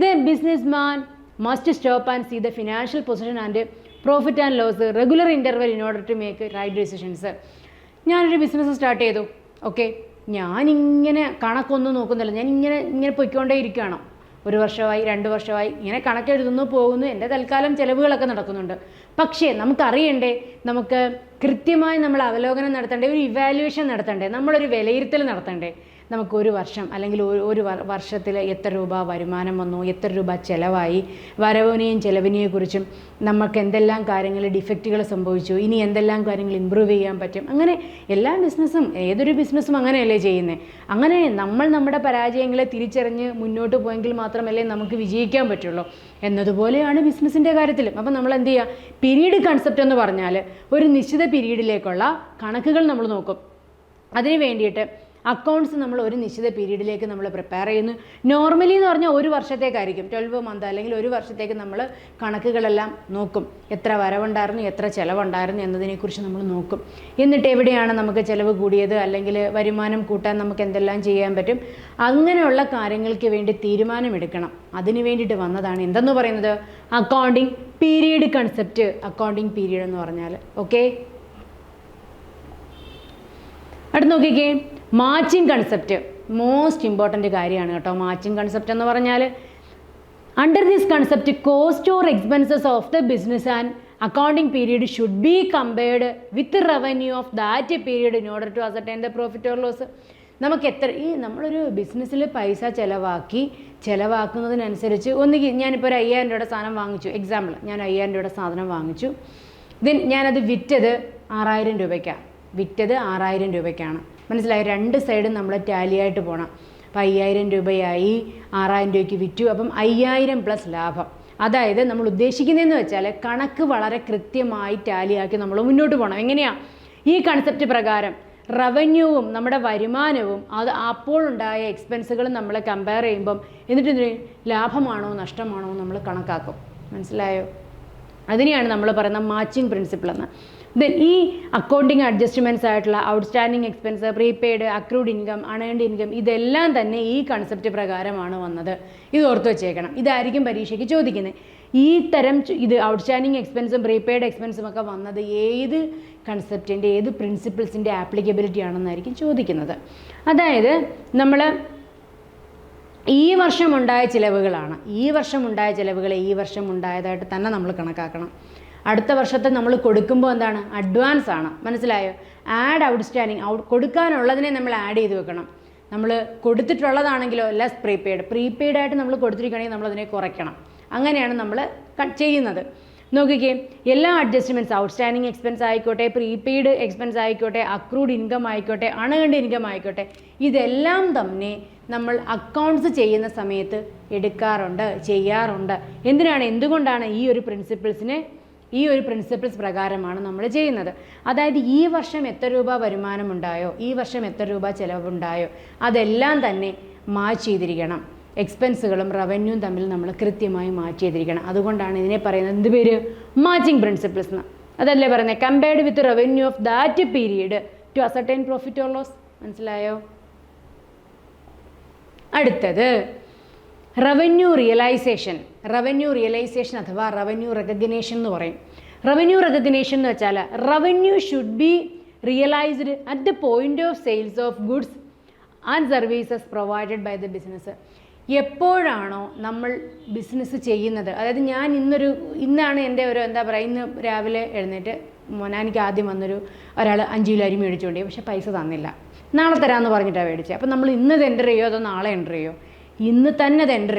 Then business man must stop and see the financial position and profit and loss regular interval in order to make right decisions. ഞാനൊരു ബിസിനസ് സ്റ്റാർട്ട് ചെയ്തു. ഓക്കെ, ഞാനിങ്ങനെ കണക്കൊന്നും നോക്കുന്നില്ല, ഞാൻ ഇങ്ങനെ പൊയ്ക്കൊണ്ടേ ഇരിക്കുകയാണോ, 1 വർഷമായി 2 വർഷമായി ഇങ്ങനെ കണക്കെഴുതുന്നു പോകുന്നു, എൻ്റെ തൽക്കാലം ചിലവുകളൊക്കെ നടക്കുന്നുണ്ട്. പക്ഷേ നമുക്കറിയണ്ടേ, നമുക്ക് കൃത്യമായി നമ്മൾ അവലോകനം നടത്തണ്ടേ, ഒരു ഇവാലുവേഷൻ നടത്തണ്ടേ, നമ്മളൊരു വിലയിരുത്തൽ നടത്തണ്ടേ. നമുക്ക് 1 വർഷം അല്ലെങ്കിൽ ഒരു വർഷത്തിൽ എത്ര രൂപ വരുമാനം വന്നു, എത്ര രൂപ ചിലവായി, വരവിനെയും ചിലവിനെയും കുറിച്ചും നമുക്ക് എന്തെല്ലാം കാര്യങ്ങൾ ഡിഫക്റ്റുകൾ സംഭവിച്ചു, ഇനി എന്തെല്ലാം കാര്യങ്ങൾ ഇമ്പ്രൂവ് ചെയ്യാൻ പറ്റും. അങ്ങനെ എല്ലാ ബിസിനസ്സും, ഏതൊരു ബിസിനസ്സും അങ്ങനെയല്ലേ ചെയ്യുന്നത്. അങ്ങനെ നമ്മൾ നമ്മുടെ പരാജയങ്ങളെ തിരിച്ചറിഞ്ഞ് മുന്നോട്ട് പോയെങ്കിൽ മാത്രമല്ലേ നമുക്ക് വിജയിക്കാൻ പറ്റുള്ളൂ. എന്നതുപോലെയാണ് ബിസിനസ്സിൻ്റെ കാര്യത്തിലും. അപ്പം നമ്മൾ എന്ത് ചെയ്യുക, പീരീഡ് കൺസെപ്റ്റ് എന്ന് പറഞ്ഞാൽ ഒരു നിശ്ചിത പീരീഡിലേക്കുള്ള കണക്കുകൾ നമ്മൾ നോക്കും. അതിന് വേണ്ടിയിട്ട് അക്കൗണ്ട്സ് നമ്മൾ ഒരു നിശ്ചിത പീരീഡിലേക്ക് നമ്മൾ പ്രിപ്പയർ ചെയ്യുന്നു. നോർമലി എന്ന് പറഞ്ഞാൽ 1 വർഷത്തേക്കായിരിക്കും, 12 മന്ത് അല്ലെങ്കിൽ 1 വർഷത്തേക്ക് നമ്മൾ കണക്കുകളെല്ലാം നോക്കും. എത്ര വരവുണ്ടായിരുന്നു, എത്ര ചിലവുണ്ടായിരുന്നു എന്നതിനെക്കുറിച്ച് നമ്മൾ നോക്കും. എന്നിട്ട് എവിടെയാണ് നമുക്ക് ചിലവ് കൂടിയത്, അല്ലെങ്കിൽ വരുമാനം കൂട്ടാൻ നമുക്ക് എന്തെല്ലാം ചെയ്യാൻ പറ്റും, അങ്ങനെയുള്ള കാര്യങ്ങൾക്ക് വേണ്ടി തീരുമാനമെടുക്കണം. അതിന് വേണ്ടിയിട്ട് വന്നതാണ് എന്തെന്ന് പറയുന്നത്, accounting period concept. Accounting period എന്ന് പറഞ്ഞാൽ ഓക്കെ. അടുത്ത് നോക്കിക്കേ, മാച്ചിങ് കൺസെപ്റ്റ്. മോസ്റ്റ് ഇമ്പോർട്ടൻ്റ് കാര്യമാണ് കേട്ടോ മാച്ചിങ് കൺസെപ്റ്റ് എന്ന് പറഞ്ഞാൽ. Under this concept cost or expenses of the business and accounting period should be compared with revenue of that period in order to ascertain the profit or loss. നമുക്ക് നമ്മളൊരു ബിസിനസ്സിൽ പൈസ ചിലവാക്കുന്നതിനനുസരിച്ച് ഒന്നുകിൽ ഞാനിപ്പോൾ ഒരു 5000 രൂപയുടെ സാധനം വാങ്ങിച്ചു, എക്സാമ്പിൾ, ഞാൻ 5000 രൂപയുടെ സാധനം വാങ്ങിച്ചു. ദെൻ ഞാനത് വിറ്റത് 6000 രൂപയ്ക്കാണ്. 6000 രൂപയ്ക്കാണ്. മനസ്സിലായി? 2 സൈഡും നമ്മൾ ടാലിയായിട്ട് പോകണം. അപ്പോൾ 5000 രൂപയായി, 6000 രൂപയ്ക്ക് വിറ്റു, അപ്പം 5000 പ്ലസ് ലാഭം. അതായത് നമ്മൾ ഉദ്ദേശിക്കുന്നതെന്ന് വെച്ചാൽ കണക്ക് വളരെ കൃത്യമായി ടാലിയാക്കി നമ്മൾ മുന്നോട്ട് പോകണം. എങ്ങനെയാണ്? ഈ കൺസെപ്റ്റ് പ്രകാരം റവന്യൂവും നമ്മുടെ വരുമാനവും അത് അപ്പോഴുണ്ടായ എക്സ്പെൻസുകളും നമ്മൾ കമ്പയർ ചെയ്യുമ്പം എന്നിട്ട് ലാഭമാണോ നഷ്ടമാണോ നമ്മൾ കണക്കാക്കും. മനസ്സിലായോ? അതിനെയാണ് നമ്മൾ പറയുന്ന മാച്ചിങ് പ്രിൻസിപ്പിൾ എന്ന്. ദെൻ ഈ അക്കൗണ്ടിങ് അഡ്ജസ്റ്റ്മെൻറ്റ്സ് ആയിട്ടുള്ള outstanding expense, prepaid, accrued income, unearned income, ഇതെല്ലാം തന്നെ ഈ കൺസെപ്റ്റ് പ്രകാരമാണ് വന്നത്. ഇത് ഓർത്ത് വെച്ചേക്കണം. ഇതായിരിക്കും പരീക്ഷയ്ക്ക് ചോദിക്കുന്നത്. ഈ തരം ഇത് ഔട്ട്സ്റ്റാൻഡിങ് എക്സ്പെൻസും പ്രീപെയ്ഡ് എക്സ്പെൻസും ഒക്കെ വന്നത് ഏത് കൺസെപ്റ്റിൻ്റെ, ഏത് പ്രിൻസിപ്പിൾസിൻ്റെ ആപ്ലിക്കബിലിറ്റി ആണെന്നായിരിക്കും ചോദിക്കുന്നത്. അതായത് നമ്മൾ ഈ വർഷം ഉണ്ടായ ചിലവുകളാണ്, ഈ വർഷം ഉണ്ടായ ചിലവുകൾ ഈ വർഷം ഉണ്ടായതായിട്ട് തന്നെ നമ്മൾ കണക്കാക്കണം. അടുത്ത വർഷത്തെ നമ്മൾ കൊടുക്കുമ്പോൾ എന്താണ്, അഡ്വാൻസ് ആണ്. മനസ്സിലായോ? ആഡ് ഔട്ട്സ്റ്റാൻഡിങ്, കൊടുക്കാനുള്ളതിനെ നമ്മൾ ആഡ് ചെയ്ത് വെക്കണം. നമ്മൾ കൊടുത്തിട്ടുള്ളതാണെങ്കിലോ ലെസ് പ്രീപെയ്ഡ് ആയിട്ട് നമ്മൾ കൊടുത്തിരിക്കുകയാണെങ്കിൽ നമ്മളതിനെ കുറയ്ക്കണം. അങ്ങനെയാണ് നമ്മൾ ചെയ്യുന്നത്. നോക്കിക്കേ, എല്ലാ അഡ്ജസ്റ്റ്മെൻറ്റ്സ്, ഔട്ട്സ്റ്റാൻഡിങ് എക്സ്പെൻസ് ആയിക്കോട്ടെ, പ്രീപെയ്ഡ് എക്സ്പെൻസ് ആയിക്കോട്ടെ, അക്രൂഡ് ഇൻകം ആയിക്കോട്ടെ, അണേൺഡ് ഇൻകം ആയിക്കോട്ടെ, ഇതെല്ലാം തന്നെ നമ്മൾ അക്കൗണ്ട്സ് ചെയ്യുന്ന സമയത്ത് എടുക്കാറുണ്ട്, ചെയ്യാറുണ്ട്. എന്തുകൊണ്ടാണ് ഈ ഒരു പ്രിൻസിപ്പിൾസ് പ്രകാരമാണ് നമ്മൾ ചെയ്യുന്നത്. അതായത് ഈ വർഷം എത്ര രൂപ വരുമാനമുണ്ടായോ, ഈ വർഷം എത്ര രൂപ ചിലവുണ്ടായോ, അതെല്ലാം തന്നെ മാച്ച് ചെയ്തിരിക്കണം. എക്സ്പെൻസുകളും റവന്യൂവും തമ്മിൽ നമ്മൾ കൃത്യമായി മാച്ച് ചെയ്തിരിക്കണം. അതുകൊണ്ടാണ് ഇതിനെ പറയുന്നത് എന്ത് പേര്, മാച്ചിങ് പ്രിൻസിപ്പിൾസ് എന്ന്. അതല്ലേ പറയുന്നത്, compared with revenue of that period to ascertain profit or loss. മനസ്സിലായോ? അടുത്തത് റവന്യൂ റിയലൈസേഷൻ അഥവാ റവന്യൂ റെക്കഗ്നേഷൻ എന്ന് പറയും. റവന്യൂ റെക്കഗ്നേഷൻ എന്ന് വെച്ചാൽ revenue should be realised at the point of sales of goods and services provided by the business. എപ്പോഴാണോ നമ്മൾ business ചെയ്യുന്നത്, അതായത് ഞാൻ ഇന്നാണ് എൻ്റെ ഒരു ഇന്ന് രാവിലെ എഴുന്നേറ്റ് എനിക്ക് ആദ്യം ഒരാൾ 5 കിലോ അരി മേടിച്ചുകൊണ്ട്, പക്ഷേ പൈസ തന്നില്ല, നാളെ തരാമെന്ന് പറഞ്ഞിട്ടാണ് മേടിച്ചത്. അപ്പം നമ്മൾ ഇന്ന് ഇത് എൻ്റർ ചെയ്യുമോ അതോ നാളെ എൻ്റർ ചെയ്യുമോ? ഇന്ന് തന്നെ അത് എൻ്റർ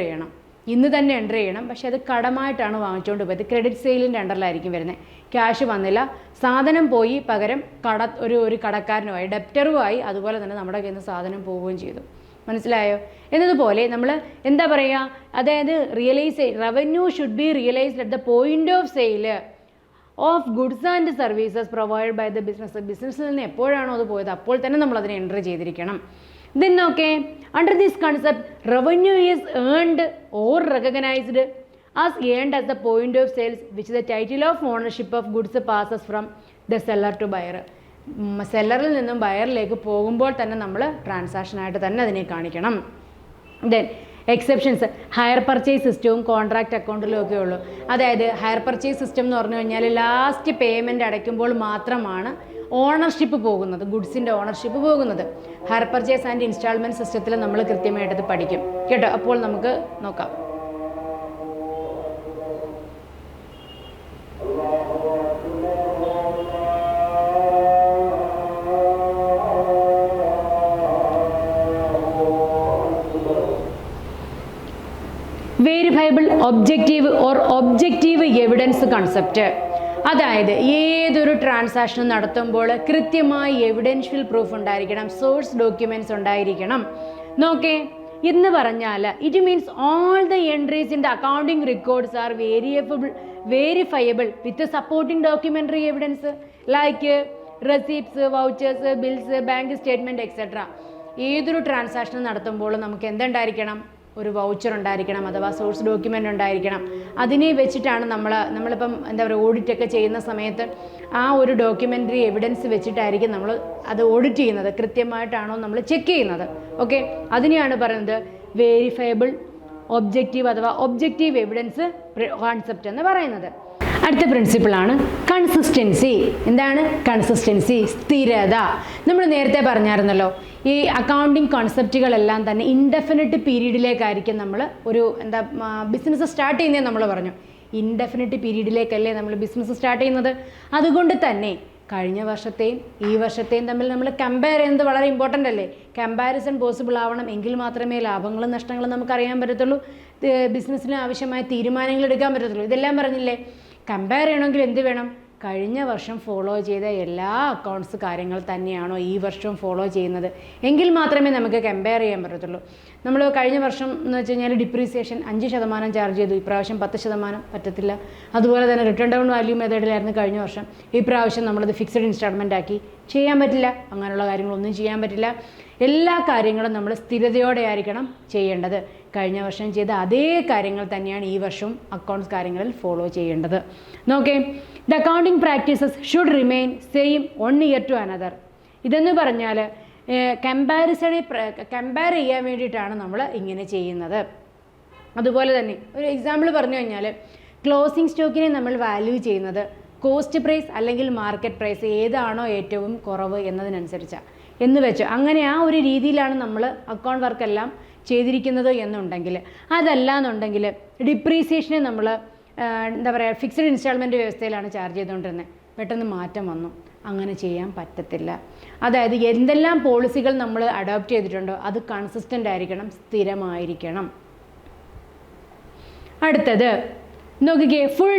ചെയ്യണം. പക്ഷേ അത് കടമായിട്ടാണ് വാങ്ങിച്ചുകൊണ്ട് പോയത്, ക്രെഡിറ്റ് സെയിലിൻ്റെ അണ്ടറിലായിരിക്കും വരുന്നത്. ക്യാഷ് വന്നില്ല, സാധനം പോയി, പകരം ഒരു കടക്കാരനുമായി, ഡെപ്റ്ററുമായി, അതുപോലെ തന്നെ നമ്മുടെ കയ്യിൽ നിന്ന് സാധനം പോവുകയും ചെയ്തു. മനസ്സിലായോ? എന്നതുപോലെ നമ്മൾ എന്താ പറയുക, അതായത് revenue should be realised at the point of sale of goods and services provide by the ബിസിനസ്സിൽ നിന്ന് എപ്പോഴാണോ അത് പോയത് അപ്പോൾ തന്നെ നമ്മൾ അതിനെ എൻ്റർ ചെയ്തിരിക്കണം. Then okay, under this concept, revenue is earned or recognized as earned at the point of sales, which the title of ownership of goods passes from the seller to buyer. സെല്ലറിൽ നിന്നും ബയറിലേക്ക് പോകുമ്പോൾ തന്നെ നമ്മൾ ട്രാൻസാക്ഷനായിട്ട് തന്നെ അതിനെ കാണിക്കണം. Then exceptions, higher purchase സിസ്റ്റവും contract അക്കൗണ്ടിലും ഒക്കെ ഉള്ളൂ. അതായത് ഹയർ പർച്ചേസ് സിസ്റ്റം എന്ന് പറഞ്ഞു കഴിഞ്ഞാൽ ലാസ്റ്റ് പേയ്മെൻറ്റ് അടയ്ക്കുമ്പോൾ മാത്രമാണ് ഓണർഷിപ്പ് പോകുന്നത്, ഗുഡ്സിൻ്റെ ഓണർഷിപ്പ് പോകുന്നത്. ഹയർ പർച്ചേസ് ആൻഡ് ഇൻസ്റ്റാൾമെൻറ്റ് സിസ്റ്റത്തിൽ നമ്മൾ കൃത്യമായിട്ടത് പഠിക്കും കേട്ടോ. അപ്പോൾ നമുക്ക് നോക്കാം. Verifiable objective or objective evidence concept. അതായത് ഏതൊരു ട്രാൻസാക്ഷൻ നടത്തുമ്പോൾ കൃത്യമായി എവിഡൻഷ്യൽ പ്രൂഫ് ഉണ്ടായിരിക്കണം, സോഴ്സ് ഡോക്യുമെൻറ്റ്സ് ഉണ്ടായിരിക്കണം. നോക്കേ, എന്ന് പറഞ്ഞാൽ it means all the entries in the accounting records R verifiable with supporting documentary evidence like receipts, vouchers, bills, bank statement etcetera. ഏതൊരു ട്രാൻസാക്ഷൻ നടത്തുമ്പോൾ നമുക്ക് എന്തുണ്ടായിരിക്കണം? ഒരു വൗച്ചർ ഉണ്ടായിരിക്കണം, അഥവാ സോഴ്സ് ഡോക്യുമെൻ്റ് ഉണ്ടായിരിക്കണം. അതിനെ വെച്ചിട്ടാണ് നമ്മളിപ്പം എന്താ പറയുക, ഓഡിറ്റൊക്കെ ചെയ്യുന്ന സമയത്ത് ആ ഒരു ഡോക്യുമെൻ്ററി എവിഡൻസ് വെച്ചിട്ടായിരിക്കും നമ്മൾ അത് ഓഡിറ്റ് ചെയ്യുന്നത്, കൃത്യമായിട്ടാണോ നമ്മൾ ചെക്ക് ചെയ്യുന്നത്. ഓക്കെ, അതിനെയാണ് പറയുന്നത് വെരിഫയബിൾ ഒബ്ജക്റ്റീവ് അഥവാ ഒബ്ജക്റ്റീവ് എവിഡൻസ് കോൺസെപ്റ്റ് എന്ന് പറയുന്നത്. അടുത്ത പ്രിൻസിപ്പിളാണ് കൺസിസ്റ്റൻസി. എന്താണ് കൺസിസ്റ്റൻസി? സ്ഥിരത. നമ്മൾ നേരത്തെ പറഞ്ഞായിരുന്നല്ലോ, ഈ അക്കൗണ്ടിങ് കോൺസെപ്റ്റുകളെല്ലാം തന്നെ ഇൻഡെഫിനിറ്റ് പീരീഡിലേക്കായിരിക്കും നമ്മൾ ബിസിനസ് സ്റ്റാർട്ട് ചെയ്യുന്നത്. നമ്മൾ പറഞ്ഞു ഇൻഡെഫിനിറ്റ് പീരീഡിലേക്കല്ലേ നമ്മൾ ബിസിനസ് സ്റ്റാർട്ട് ചെയ്യുന്നത്. അതുകൊണ്ട് തന്നെ കഴിഞ്ഞ വർഷത്തെയും ഈ വർഷത്തെയും തമ്മിൽ നമ്മൾ കമ്പയർ ചെയ്യുന്നത് വളരെ ഇമ്പോർട്ടൻ്റ് അല്ലേ. കമ്പാരിസൺ പോസിബിൾ ആവണം, എങ്കിൽ മാത്രമേ ലാഭങ്ങളും നഷ്ടങ്ങളും നമുക്ക് അറിയാൻ പറ്റത്തുള്ളൂ, ബിസിനസ്സിന് ആവശ്യമായ തീരുമാനങ്ങൾ എടുക്കാൻ പറ്റത്തുള്ളൂ. ഇതെല്ലാം പറഞ്ഞില്ലേ. കമ്പയർ ചെയ്യണമെങ്കിൽ എന്ത് വേണം? കഴിഞ്ഞ വർഷം ഫോളോ ചെയ്ത എല്ലാ അക്കൗണ്ട്സ് കാര്യങ്ങൾ തന്നെയാണോ ഈ വർഷവും ഫോളോ ചെയ്യുന്നത്, എങ്കിൽ മാത്രമേ നമുക്ക് കമ്പയർ ചെയ്യാൻ പറ്റത്തുള്ളൂ. നമ്മൾ കഴിഞ്ഞ വർഷം എന്ന് വെച്ച് കഴിഞ്ഞാൽ ഡിപ്രീസിയേഷൻ 5% ചാർജ് ചെയ്തു, ഇപ്രാവശ്യം 10% പറ്റത്തില്ല. അതുപോലെ തന്നെ റിട്ടേൺ ഡൗൺ വാല്യൂ മെത്തേഡിലായിരുന്നു കഴിഞ്ഞ വർഷം, ഇപ്രാവശ്യം നമ്മളത് ഫിക്സഡ് ഇൻസ്റ്റാൾമെൻ്റ് ആക്കി. ചെയ്യാൻ പറ്റില്ല, അങ്ങനെയുള്ള കാര്യങ്ങളൊന്നും ചെയ്യാൻ പറ്റില്ല. എല്ലാ കാര്യങ്ങളും നമ്മൾ സ്ഥിരതയോടെ ആയിരിക്കണം ചെയ്യേണ്ടത്. കഴിഞ്ഞ വർഷം ചെയ്ത അതേ കാര്യങ്ങൾ തന്നെയാണ് ഈ വർഷവും അക്കൗണ്ട്സ് കാര്യങ്ങളിൽ ഫോളോ ചെയ്യേണ്ടത്. നോക്കേ, the accounting practices should remain same 1 year to another. ഇതെന്ന് പറഞ്ഞാൽ കമ്പയർ ചെയ്യാൻ വേണ്ടിയിട്ടാണ് നമ്മൾ ഇങ്ങനെ ചെയ്യുന്നത്. അതുപോലെ തന്നെ ഒരു എക്സാമ്പിൾ പറഞ്ഞു കഴിഞ്ഞാൽ, ക്ലോസിംഗ് സ്റ്റോക്കിനെ നമ്മൾ വാല്യൂ ചെയ്യുന്നത് കോസ്റ്റ് പ്രൈസ് അല്ലെങ്കിൽ മാർക്കറ്റ് പ്രൈസ് ഏതാണോ ഏറ്റവും കുറവ് എന്നതിനനുസരിച്ചാണ് എന്ന് വെച്ചോ. അങ്ങനെ ആ ഒരു രീതിയിലാണ് നമ്മൾ അക്കൗണ്ട് വർക്കെല്ലാം ചെയ്തിരിക്കുന്നത് എന്നുണ്ടെങ്കിൽ, അതല്ല എന്നുണ്ടെങ്കിൽ ഡിപ്രീസിയേഷനെ നമ്മൾ എന്താ പറയുക, ഫിക്സഡ് ഇൻസ്റ്റാൾമെൻറ്റ് വ്യവസ്ഥയിലാണ് ചാർജ് ചെയ്തുകൊണ്ടിരുന്നത്. പെട്ടെന്ന് മാറ്റം വന്നു, അങ്ങനെ ചെയ്യാൻ പറ്റത്തില്ല. അതായത് എന്തെല്ലാം പോളിസികൾ നമ്മൾ അഡോപ്റ്റ് ചെയ്തിട്ടുണ്ടോ അത് കൺസിസ്റ്റൻ്റ് ആയിരിക്കണം, സ്ഥിരമായിരിക്കണം. അടുത്തത് നോക്കിക്കേ, ഫുൾ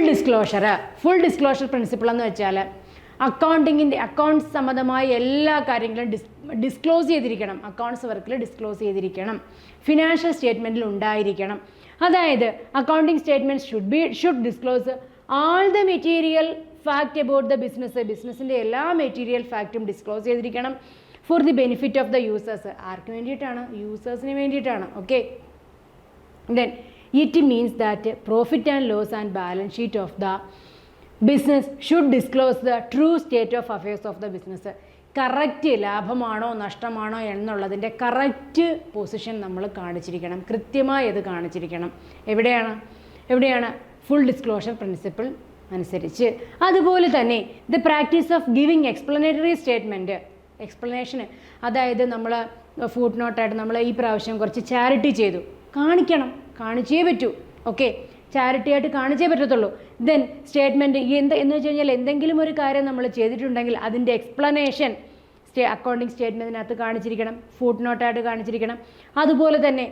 ഡിസ്ക്ലോഷർ പ്രിൻസിപ്പിൾ എന്ന് വെച്ചാൽ അക്കൗണ്ട്സ് സംബന്ധമായ എല്ലാ കാര്യങ്ങളും ഡിസ്ക്ലോസ് ചെയ്തിരിക്കണം. അക്കൗണ്ട്സ് വർക്കിൽ ഡിസ്ക്ലോസ് ചെയ്തിരിക്കണം, ഫിനാൻഷ്യൽ സ്റ്റേറ്റ്മെൻറ്റിൽ ഉണ്ടായിരിക്കണം. അതായത് accounting statement should disclose all the material fact about the ബിസിനസ്സിൻ്റെ എല്ലാ മെറ്റീരിയൽ ഫാക്റ്റും ഡിസ്ക്ലോസ് ചെയ്തിരിക്കണം for the benefit of the users. ആർക്ക് വേണ്ടിയിട്ടാണ്? യൂസേഴ്സിന് വേണ്ടിയിട്ടാണ്. Okay, then it means that profit and loss and balance sheet of the business should disclose the true state of affairs of the business. Correct ലാഭമാണോ നഷ്ടമാണോ എന്നുള്ളതിൻ്റെ correct position നമ്മൾ കാണിച്ചിരിക്കണം, കൃത്യമായി അത് കാണിച്ചിരിക്കണം. എവിടെയാണ് ഫുൾ ഡിസ്ക്ലോഷർ പ്രിൻസിപ്പിൾ അനുസരിച്ച്. അതുപോലെ തന്നെ the practice of giving explanatory statement, എക്സ്പ്ലനേഷന്, അതായത് നമ്മൾ ഫുട് നോട്ടായിട്ട് നമ്മൾ ഈ പ്രാവശ്യം കുറച്ച് ചാരിറ്റി ചെയ്തു, കാണിച്ചേ പറ്റൂ. ഓക്കെ, ചാരിറ്റി ആയിട്ട് കാണിച്ചേ പറ്റത്തുള്ളൂ. ദെൻ സ്റ്റേറ്റ്മെൻറ്റ് എന്ന് വെച്ച് കഴിഞ്ഞാൽ എന്തെങ്കിലും ഒരു കാര്യം നമ്മൾ ചെയ്തിട്ടുണ്ടെങ്കിൽ അതിൻ്റെ എക്സ്പ്ലനേഷൻ അക്കൗണ്ടിങ് സ്റ്റേറ്റ്മെൻറ്റിനകത്ത് കാണിച്ചിരിക്കണം, ഫുട് നോട്ടായിട്ട് കാണിച്ചിരിക്കണം. അതുപോലെ തന്നെ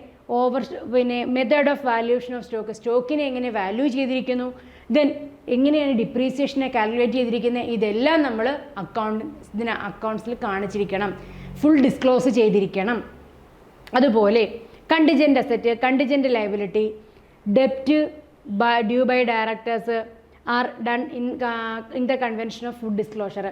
മെത്തേഡ് ഓഫ് വാല്യൂഷൻ ഓഫ് സ്റ്റോക്കിനെ എങ്ങനെ വാല്യൂ ചെയ്തിരിക്കുന്നു, ദെൻ എങ്ങനെയാണ് ഡിപ്രീസിയേഷനെ കാൽക്കുലേറ്റ് ചെയ്തിരിക്കുന്നത്, ഇതെല്ലാം നമ്മൾ അക്കൗണ്ട്സിൽ കാണിച്ചിരിക്കണം, ഫുൾ ഡിസ്ക്ലോസ് ചെയ്തിരിക്കണം. അതുപോലെ കണ്ടിജൻ്റ് അസറ്റ്, കണ്ടിജൻ്റ് ലയബിലിറ്റി, ഡെപ്റ്റ് due by directors are done in the convention of full disclosure.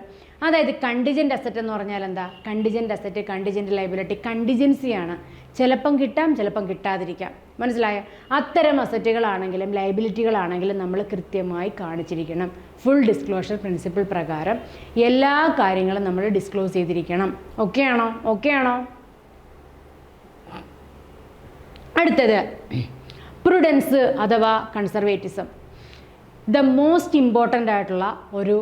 അതായത് കണ്ടിജൻ്റ് അസറ്റ് എന്ന് പറഞ്ഞാൽ എന്താ? കണ്ടിജൻ്റ് അസറ്റ്, കണ്ടിജൻ്റ് ലയബിലിറ്റി കണ്ടിജൻസിയാണ്. ചിലപ്പം കിട്ടാം, ചിലപ്പം കിട്ടാതിരിക്കാം. മനസ്സിലായോ? അത്തരം അസറ്റുകളാണെങ്കിലും ലയബിലിറ്റികളാണെങ്കിലും നമ്മൾ കൃത്യമായി കാണിച്ചിരിക്കണം. ഫുൾ ഡിസ്ക്ലോഷർ പ്രിൻസിപ്പിൾ പ്രകാരം എല്ലാ കാര്യങ്ങളും നമ്മൾ ഡിസ്ക്ലോസ് ചെയ്തിരിക്കണം. ഓക്കെ ആണോ? അടുത്തത് പ്രുഡൻസ് അഥവാ കൺസർവേറ്റിസം. ദ മോസ്റ്റ് ഇമ്പോർട്ടൻ്റ് ആയിട്ടുള്ള ഒരു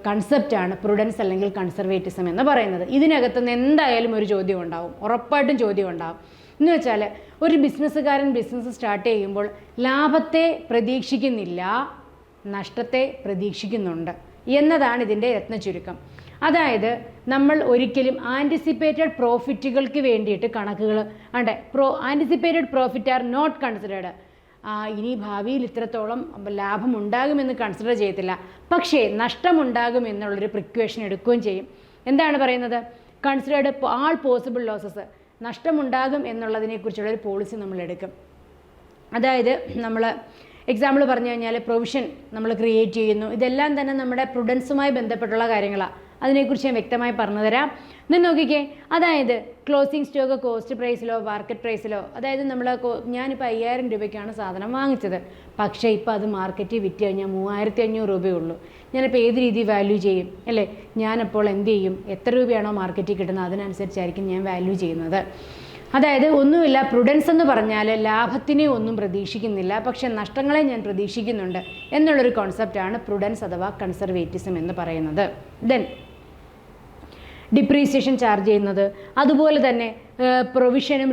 കൺസെപ്റ്റാണ് പ്രുഡൻസ് അല്ലെങ്കിൽ കൺസർവേറ്റിസം എന്ന് പറയുന്നത്. ഇതിനകത്തുനിന്ന് എന്തായാലും ഒരു ചോദ്യം ഉണ്ടാവും, ഉറപ്പായിട്ടും ചോദ്യം ഉണ്ടാവും. എന്ന് വെച്ചാൽ ഒരു ബിസിനസ്സുകാരൻ ബിസിനസ് സ്റ്റാർട്ട് ചെയ്യുമ്പോൾ ലാഭത്തെ പ്രതീക്ഷിക്കുന്നില്ല, നഷ്ടത്തെ പ്രതീക്ഷിക്കുന്നുണ്ട് എന്നതാണ് ഇതിൻ്റെ രത്നചുരുക്കം. അതായത് നമ്മൾ ഒരിക്കലും ആൻറ്റിസിപ്പേറ്റഡ് പ്രോഫിറ്റുകൾക്ക് വേണ്ടിയിട്ട് കണക്കുകൾ anticipated profit are not considered. ഇനി ഭാവിയിൽ ഇത്രത്തോളം ലാഭം ഉണ്ടാകുമെന്ന് കൺസിഡർ ചെയ്യത്തില്ല, പക്ഷേ നഷ്ടമുണ്ടാകും എന്നുള്ളൊരു പ്രിക്വേഷൻ എടുക്കുകയും ചെയ്യും. എന്താണ് പറയുന്നത്? കൺസിഡേർഡ് ആൾ പോസിബിൾ ലോസസ്, നഷ്ടമുണ്ടാകും എന്നുള്ളതിനെക്കുറിച്ചുള്ളൊരു പോളിസി നമ്മൾ എടുക്കും. അതായത് നമ്മൾ എക്സാമ്പിൾ പറഞ്ഞു കഴിഞ്ഞാൽ പ്രൊവിഷൻ നമ്മൾ ക്രിയേറ്റ് ചെയ്യുന്നു. ഇതെല്ലാം തന്നെ നമ്മുടെ പ്രുഡൻസുമായി ബന്ധപ്പെട്ടുള്ള കാര്യങ്ങളാണ്. അതിനെക്കുറിച്ച് ഞാൻ വ്യക്തമായി പറഞ്ഞു തരാം. ഇന്ന് നോക്കിക്കേ, അതായത് ക്ലോസിംഗ് സ്റ്റോക്ക് കോസ്റ്റ് പ്രൈസിലോ മാർക്കറ്റ് പ്രൈസിലോ, അതായത് ഞാനിപ്പോൾ 5000 രൂപയ്ക്കാണ് സാധനം വാങ്ങിച്ചത്, പക്ഷേ ഇപ്പോൾ അത് മാർക്കറ്റിൽ വിറ്റ് കഴിഞ്ഞാൽ 3500 രൂപയേ ഉള്ളൂ. ഞാനിപ്പോൾ ഏത് രീതിയിൽ വാല്യൂ ചെയ്യും അല്ലേ? ഞാനപ്പോൾ എന്ത് ചെയ്യും? എത്ര രൂപയാണോ മാർക്കറ്റിൽ കിട്ടുന്നത് അതിനനുസരിച്ചായിരിക്കും ഞാൻ വാല്യൂ ചെയ്യുന്നത്. അതായത് ഒന്നുമില്ല, പ്രുഡൻസ് എന്ന് പറഞ്ഞാൽ ലാഭത്തിനെ ഒന്നും പ്രതീക്ഷിക്കുന്നില്ല, പക്ഷെ നഷ്ടങ്ങളെ ഞാൻ പ്രതീക്ഷിക്കുന്നുണ്ട് എന്നുള്ളൊരു കോൺസെപ്റ്റാണ് പ്രുഡൻസ് അഥവാ കൺസർവേറ്റിസം എന്ന് പറയുന്നത്. ദെൻ ഡിപ്രീസിയേഷൻ ചാർജ് ചെയ്യുന്നത്, അതുപോലെ തന്നെ പ്രൊവിഷനും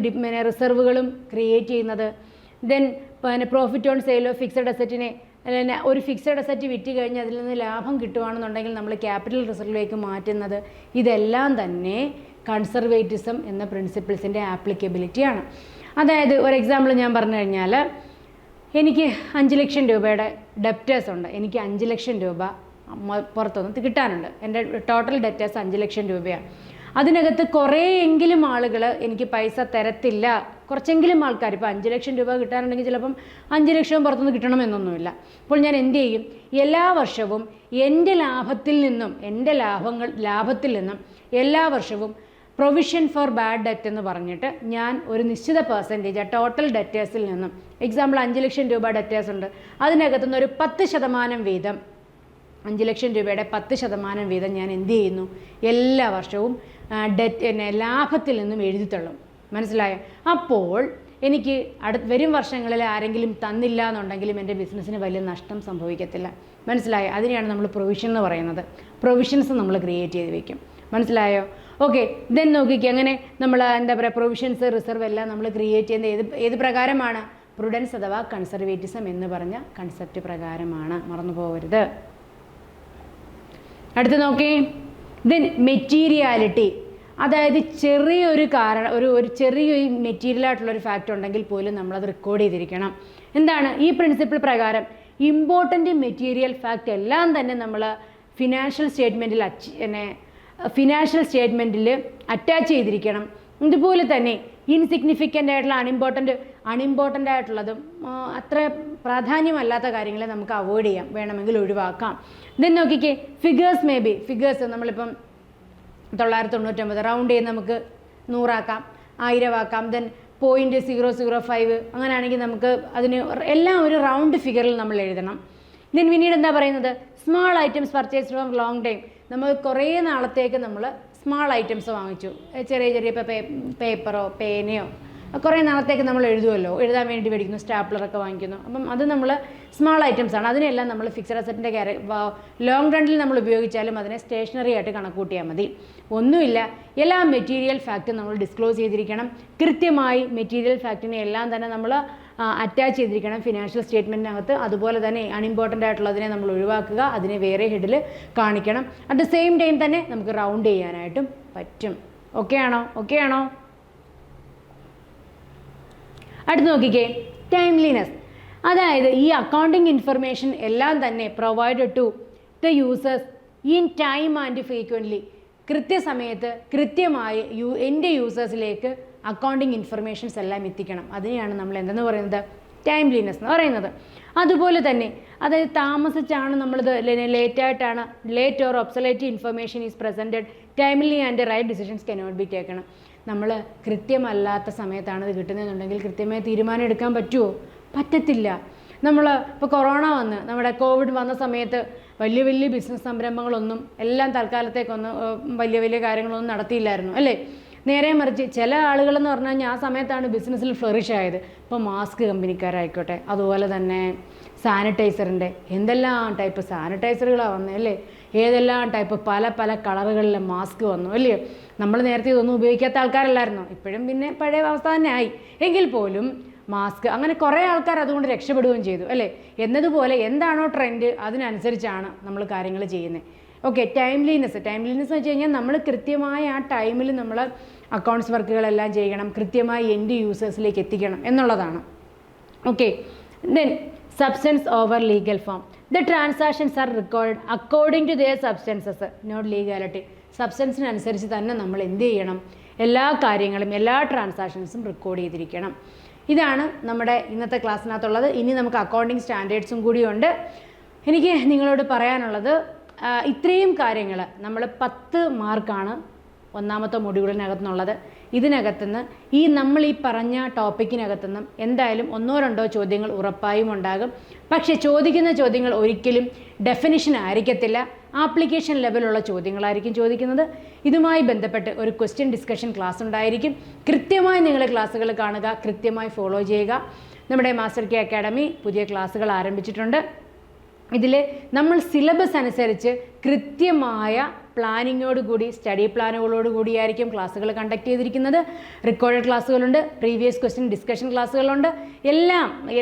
റിസർവുകളും ക്രിയേറ്റ് ചെയ്യുന്നത്, then profit on sale of fixed അസറ്റിനെ ഒരു ഫിക്സഡ് അസറ്റ് വിറ്റ് കഴിഞ്ഞ് അതിൽ നിന്ന് ലാഭം കിട്ടുകയാണെന്നുണ്ടെങ്കിൽ നമ്മൾ ക്യാപിറ്റൽ റിസർവിലേക്ക് മാറ്റുന്നത്, ഇതെല്ലാം തന്നെ കൺസർവേറ്റിസം എന്ന പ്രിൻസിപ്പിൾസിൻ്റെ ആപ്ലിക്കബിലിറ്റിയാണ്. അതായത് ഒരു എക്സാമ്പിൾ ഞാൻ പറഞ്ഞു കഴിഞ്ഞാൽ, എനിക്ക് 5 ലക്ഷം രൂപയുടെ ഡെപ്റ്റേഴ്സ് ഉണ്ട്, എനിക്ക് 5 ലക്ഷം രൂപ പുറത്തുനിന്ന് കിട്ടാനുണ്ട്. എൻ്റെ ടോട്ടൽ ഡെപ്റ്റേഴ്സ് 5 ലക്ഷം രൂപയാണ്. അതിനകത്ത് കുറേയെങ്കിലും ആളുകൾ എനിക്ക് പൈസ തരത്തില്ല, കുറച്ചെങ്കിലും ആൾക്കാർ. ഇപ്പോൾ 5 ലക്ഷം രൂപ കിട്ടാനുണ്ടെങ്കിൽ ചിലപ്പം 5 ലക്ഷവും പുറത്തുനിന്ന് കിട്ടണമെന്നൊന്നുമില്ല. അപ്പോൾ ഞാൻ എന്ത് ചെയ്യും? എല്ലാ വർഷവും എൻ്റെ ലാഭത്തിൽ നിന്നും എല്ലാ വർഷവും പ്രൊവിഷൻ ഫോർ ബാഡ് ഡെറ്റ് എന്ന് പറഞ്ഞിട്ട് ഞാൻ ഒരു നിശ്ചിത പെർസെൻറ്റേജ് ആ ടോട്ടൽ ഡെറ്റേഴ്സിൽ നിന്നും, എക്സാമ്പിൾ 5 ലക്ഷം രൂപ ഡെറ്റേഴ്സ് ഉണ്ട്, അതിനകത്തുനിന്ന് ഒരു 10% വീതം, 5 ലക്ഷം രൂപയുടെ 10% വീതം ഞാൻ എന്ത് ചെയ്യുന്നു, എല്ലാ വർഷവും ലാഭത്തിൽ നിന്നും എഴുതിത്തള്ളും. മനസ്സിലായോ? അപ്പോൾ എനിക്ക് വരും വർഷങ്ങളിൽ ആരെങ്കിലും തന്നില്ല എന്നുണ്ടെങ്കിലും എൻ്റെ ബിസിനസ്സിന് വലിയ നഷ്ടം സംഭവിക്കത്തില്ല. മനസ്സിലായോ? അതിനെയാണ് നമ്മൾ പ്രൊവിഷൻ എന്ന് പറയുന്നത്. പ്രൊവിഷൻസ് നമ്മൾ ക്രിയേറ്റ് ചെയ്ത് വെക്കും. മനസ്സിലായോ? ഓക്കെ, ദെൻ നോക്കിക്കുക. അങ്ങനെ നമ്മൾ എന്താ പറയുക, പ്രൊവിഷൻസ്, റിസർവ് എല്ലാം നമ്മൾ ക്രിയേറ്റ് ചെയ്യുന്നത് ഏത് പ്രകാരമാണ്? പ്രുഡൻസ് അഥവാ കൺസർവേറ്റിസം എന്ന് പറഞ്ഞ കൺസെപ്റ്റ് പ്രകാരമാണ്. മറന്നു പോകരുത്. അടുത്ത് നോക്കി, ദെൻ മെറ്റീരിയാലിറ്റി. അതായത് ചെറിയൊരു ഒരു ചെറിയൊരു മെറ്റീരിയലായിട്ടുള്ളൊരു ഫാക്റ്റ് ഉണ്ടെങ്കിൽ പോലും നമ്മളത് റെക്കോർഡ് ചെയ്തിരിക്കണം. എന്താണ് ഈ പ്രിൻസിപ്പിൾ പ്രകാരം? ഇമ്പോർട്ടൻ്റ് മെറ്റീരിയൽ ഫാക്റ്റ് എല്ലാം തന്നെ നമ്മൾ ഫിനാൻഷ്യൽ സ്റ്റേറ്റ്മെൻറ്റിൽ അറ്റാച്ച് ചെയ്തിരിക്കണം. ഇതുപോലെ തന്നെ ഇൻസിഗ്നിഫിക്കൻ്റ് ആയിട്ടുള്ള അൺഇമ്പോർട്ടൻ്റ് ആയിട്ടുള്ളതും അത്ര പ്രാധാന്യമല്ലാത്ത കാര്യങ്ങളെ നമുക്ക് അവോയ്ഡ് ചെയ്യാം, വേണമെങ്കിൽ ഒഴിവാക്കാം. ദെൻ നോക്കിക്കേ, ഫിഗേഴ്സ് നമ്മളിപ്പം 999 റൗണ്ട് ചെയ്ത് നമുക്ക് 100 ആക്കാം, 1000 ആക്കാം. ദെൻ 0.005 അങ്ങനെയാണെങ്കിൽ നമുക്ക് അതിന് എല്ലാം ഒരു റൗണ്ട് ഫിഗറിൽ നമ്മൾ എഴുതണം. ദെൻ പിന്നീട് എന്താ പറയുന്നത്? Small items purchase from long time. നമ്മൾ കുറേ നാളത്തേക്ക് നമ്മൾ സ്മാൾ ഐറ്റംസ് വാങ്ങിച്ചു, ചെറിയ ഇപ്പോൾ പേപ്പറോ പേനയോ കുറേ നാളത്തേക്ക് നമ്മൾ എഴുതുമല്ലോ, എഴുതാൻ വേണ്ടി മേടിക്കുന്നു, സ്റ്റാപ്ലറൊക്കെ വാങ്ങിക്കുന്നു. അപ്പം അത് നമ്മൾ സ്മാൾ ഐറ്റംസ് ആണ്. അതിനെല്ലാം നമ്മൾ ഫിക്സഡ് അസറ്റിൻ്റെ ലോങ് റണ്ണിൽ നമ്മൾ ഉപയോഗിച്ചാലും അതിനെ സ്റ്റേഷനറി ആയിട്ട് കണക്കൂട്ടിയാൽ മതി. ഒന്നുമില്ല, എല്ലാ മെറ്റീരിയൽ ഫാക്റ്റും നമ്മൾ ഡിസ്ക്ലോസ് ചെയ്തിരിക്കണം. കൃത്യമായി മെറ്റീരിയൽ ഫാക്റ്റിനെ എല്ലാം തന്നെ നമ്മൾ അറ്റാച്ച് ചെയ്തിരിക്കണം ഫിനാൻഷ്യൽ സ്റ്റേറ്റ്മെൻറ്റിനകത്ത്. അതുപോലെ തന്നെ അൺഇമ്പോർട്ടൻ്റ് ആയിട്ടുള്ളതിനെ നമ്മൾ ഒഴിവാക്കുക, അതിനെ വേറെ ഹെഡിൽ കാണിക്കണം. അറ്റ് ദ സെയിം ടൈം തന്നെ നമുക്ക് റൗണ്ട് ചെയ്യാനായിട്ടും പറ്റും. ഓക്കെ ആണോ? അടുത്ത് നോക്കിക്കേ, ടൈംലിനെസ്. അതായത് ഈ അക്കൗണ്ടിങ് ഇൻഫർമേഷൻ എല്ലാം തന്നെ provided to the users in time and frequently. കൃത്യസമയത്ത് കൃത്യമായി എൻ്റെ യൂസേഴ്സിലേക്ക് അക്കൗണ്ടിങ് ഇൻഫർമേഷൻസ് എല്ലാം എത്തിക്കണം. അതിനെയാണ് നമ്മൾ എന്തെന്ന് പറയുന്നത്? ടൈംലിനെസ് എന്ന് പറയുന്നത്. അതുപോലെ തന്നെ അതായത് താമസിച്ചാണ് നമ്മളിത് late or obsolete information is presented timely and right decisions cannot be taken. നമ്മൾ കൃത്യമല്ലാത്ത സമയത്താണ് ഇത് കിട്ടുന്നതെന്നുണ്ടെങ്കിൽ കൃത്യമായി തീരുമാനം എടുക്കാൻ പറ്റുമോ? പറ്റത്തില്ല. നമ്മൾ ഇപ്പോൾ കൊറോണ വന്ന് നമ്മുടെ കോവിഡ് വന്ന സമയത്ത് വലിയ ബിസിനസ് സംരംഭങ്ങളൊന്നും എല്ലാം തൽക്കാലത്തേക്കൊന്നും വലിയ കാര്യങ്ങളൊന്നും നടത്തിയില്ലായിരുന്നു അല്ലേ? നേരെ മറിച്ച് ചില ആളുകളെന്ന് പറഞ്ഞു കഴിഞ്ഞാൽ ആ സമയത്താണ് ബിസിനസ്സിൽ ഫ്ലറിഷ് ആയത്. ഇപ്പോൾ മാസ്ക് കമ്പനിക്കാരായിക്കോട്ടെ, അതുപോലെ തന്നെ സാനിറ്റൈസറിൻ്റെ എന്തെല്ലാം ടൈപ്പ് സാനിറ്റൈസറുകളാണ് വന്നത് അല്ലേ? ഏതെല്ലാം ടൈപ്പ് പല കളറുകളിലെ മാസ്ക് വന്നു അല്ലേ? നമ്മൾ നേരത്തെ ഇതൊന്നും ഉപയോഗിക്കാത്ത ആൾക്കാരല്ലായിരുന്നോ? ഇപ്പോഴും പിന്നെ പഴയ അവസ്ഥ തന്നെ ആയി. എങ്കിൽ പോലും മാസ്ക് അങ്ങനെ കുറേ ആൾക്കാർ അതുകൊണ്ട് രക്ഷപ്പെടുകയും ചെയ്തു അല്ലേ? എന്നതുപോലെ എന്താണോ ട്രെൻഡ് അതിനനുസരിച്ചാണ് നമ്മൾ കാര്യങ്ങൾ ചെയ്യുന്നത്. ഓക്കെ, ടൈംലിനെസ് എന്ന് വെച്ച് കഴിഞ്ഞാൽ നമ്മൾ കൃത്യമായ ആ ടൈമിൽ നമ്മൾ അക്കൗണ്ട്സ് വർക്കുകളെല്ലാം ചെയ്യണം, കൃത്യമായി എൻഡ് യൂസേഴ്സിലേക്ക് എത്തിക്കണം എന്നുള്ളതാണ്. Okay, then substance over legal form. The transactions are record according to their substances not legality. സബ്സ്റ്റൻസിനനുസരിച്ച് തന്നെ നമ്മൾ എന്ത് ചെയ്യണം? എല്ലാ കാര്യങ്ങളും എല്ലാ ട്രാൻസാക്ഷൻസും റെക്കോർഡ് ചെയ്തിരിക്കണം. ഇതാണ് നമ്മുടെ ഇന്നത്തെ ക്ലാസ്സിനകത്തുള്ളത്. ഇനി നമുക്ക് അക്കൗണ്ടിങ് സ്റ്റാൻഡേർഡ്സും കൂടിയുണ്ട്. എനിക്ക് നിങ്ങളോട് പറയാനുള്ളത് ഇത്രയും കാര്യങ്ങൾ നമ്മൾ 10 മാർക്കാണ് ഒന്നാമത്തെ മൊഡ്യൂളിനകത്തുനിന്നുള്ളത്. ഇതിനകത്തുനിന്ന് നമ്മൾ ഈ പറഞ്ഞ ടോപ്പിക്കിനകത്തുനിന്ന് എന്തായാലും 1-2 ചോദ്യങ്ങൾ ഉറപ്പായും ഉണ്ടാകും. പക്ഷേ ചോദിക്കുന്ന ചോദ്യങ്ങൾ ഒരിക്കലും ഡെഫിനിഷൻ ആയിരിക്കത്തില്ല, ആപ്ലിക്കേഷൻ ലെവലുള്ള ചോദ്യങ്ങളായിരിക്കും ചോദിക്കുന്നത്. ഇതുമായി ബന്ധപ്പെട്ട് ഒരു ക്വസ്റ്റ്യൻ ഡിസ്കഷൻ ക്ലാസ് ഉണ്ടായിരിക്കും. കൃത്യമായി നിങ്ങൾ ക്ലാസ്സുകൾ കാണുക, കൃത്യമായി ഫോളോ ചെയ്യുക. നമ്മുടെ മാസ്റ്റർ കെ അക്കാഡമി പുതിയ ക്ലാസ്സുകൾ ആരംഭിച്ചിട്ടുണ്ട്. ഇതിൽ നമ്മൾ സിലബസ് അനുസരിച്ച് കൃത്യമായ പ്ലാനിങ്ങോടുകൂടി സ്റ്റഡി പ്ലാനുകളോടുകൂടിയായിരിക്കും ക്ലാസ്സുകൾ കണ്ടക്ട് ചെയ്തിരിക്കുന്നത്. റെക്കോർഡഡ് ക്ലാസ്സുകളുണ്ട്, പ്രീവിയസ് ക്വസ്റ്റ്യൻ ഡിസ്കഷൻ ക്ലാസ്സുകളുണ്ട്.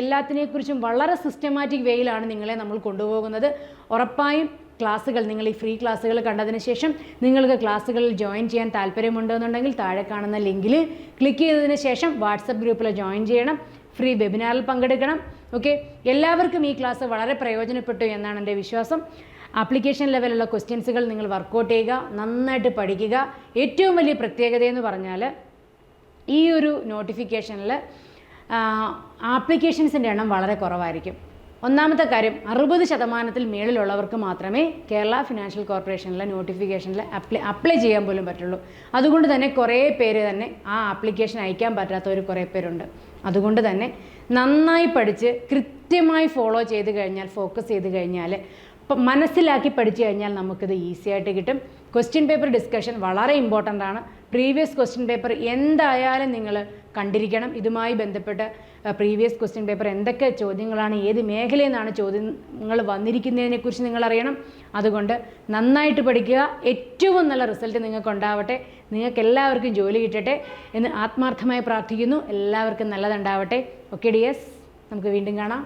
എല്ലാത്തിനെക്കുറിച്ചും വളരെ സിസ്റ്റമാറ്റിക് വേയിലാണ് നിങ്ങളെ നമ്മൾ കൊണ്ടുപോകുന്നത്. ഉറപ്പായും ക്ലാസ്സുകൾ നിങ്ങൾ ഈ ഫ്രീ ക്ലാസ്സുകൾ കണ്ടതിന് ശേഷം നിങ്ങൾക്ക് ക്ലാസ്സുകളിൽ ജോയിൻ ചെയ്യാൻ താല്പര്യമുണ്ടെന്നുണ്ടെങ്കിൽ താഴെ കാണുന്ന ലിങ്കിൽ ക്ലിക്ക് ചെയ്തതിന് ശേഷം വാട്സപ്പ് ഗ്രൂപ്പിൽ ജോയിൻ ചെയ്യണം, ഫ്രീ വെബിനാറിൽ പങ്കെടുക്കണം. ഓക്കെ, എല്ലാവർക്കും ഈ ക്ലാസ് വളരെ പ്രയോജനപ്പെട്ടു എന്നാണ് എൻ്റെ വിശ്വാസം. ആപ്ലിക്കേഷൻ ലെവലുള്ള ക്വസ്റ്റ്യൻസുകൾ നിങ്ങൾ വർക്കൗട്ട് ചെയ്യുക, നന്നായിട്ട് പഠിക്കുക. ഏറ്റവും വലിയ പ്രത്യേകതയെന്ന് പറഞ്ഞാൽ ഈ ഒരു നോട്ടിഫിക്കേഷനിൽ ആപ്ലിക്കേഷൻസിൻ്റെ എണ്ണം വളരെ കുറവായിരിക്കും. ഒന്നാമത്തെ കാര്യം 60% മേളിലുള്ളവർക്ക് മാത്രമേ കേരള ഫിനാൻഷ്യൽ കോർപ്പറേഷനിലെ നോട്ടിഫിക്കേഷനിൽ അപ്ലൈ ചെയ്യാൻ പോലും പറ്റുള്ളൂ. അതുകൊണ്ട് തന്നെ കുറേ പേര് തന്നെ ആ ആപ്ലിക്കേഷൻ അയക്കാൻ പറ്റാത്തവർ കുറേ പേരുണ്ട്. അതുകൊണ്ട് തന്നെ നന്നായി പഠിച്ച് കൃത്യമായി ഫോളോ ചെയ്ത് കഴിഞ്ഞാൽ, ഫോക്കസ് ചെയ്ത് കഴിഞ്ഞാൽ, മനസ്സിലാക്കി പഠിച്ചു കഴിഞ്ഞാൽ നമുക്കിത് ഈസി ആയിട്ട് കിട്ടും. ക്വസ്റ്റ്യൻ പേപ്പർ ഡിസ്കഷൻ വളരെ ഇമ്പോർട്ടൻ്റ് ആണ്. പ്രീവിയസ് ക്വസ്റ്റ്യൻ പേപ്പർ എന്തായാലും നിങ്ങൾ കണ്ടിരിക്കണം. ഇതുമായി ബന്ധപ്പെട്ട് പ്രീവിയസ് ക്വസ്റ്റ്യൻ പേപ്പർ എന്തൊക്കെ ചോദ്യങ്ങളാണ്, ഏത് മേഖലയിൽ നിന്നാണ് ചോദ്യങ്ങൾ വന്നിരിക്കുന്നതിനെക്കുറിച്ച് നിങ്ങൾ അറിയണം. അതുകൊണ്ട് നന്നായിട്ട് പഠിക്കുക. ഏറ്റവും നല്ല റിസൾട്ട് നിങ്ങൾക്ക് ഉണ്ടാവട്ടെ. നിങ്ങൾക്ക് എല്ലാവർക്കും ജോലി കിട്ടട്ടെ എന്ന് ആത്മാർത്ഥമായി പ്രാർത്ഥിക്കുന്നു. എല്ലാവർക്കും നല്ലതുണ്ടാവട്ടെ. ഓക്കെ ഡിയേഴ്സ്, നമുക്ക് വീണ്ടും കാണാം.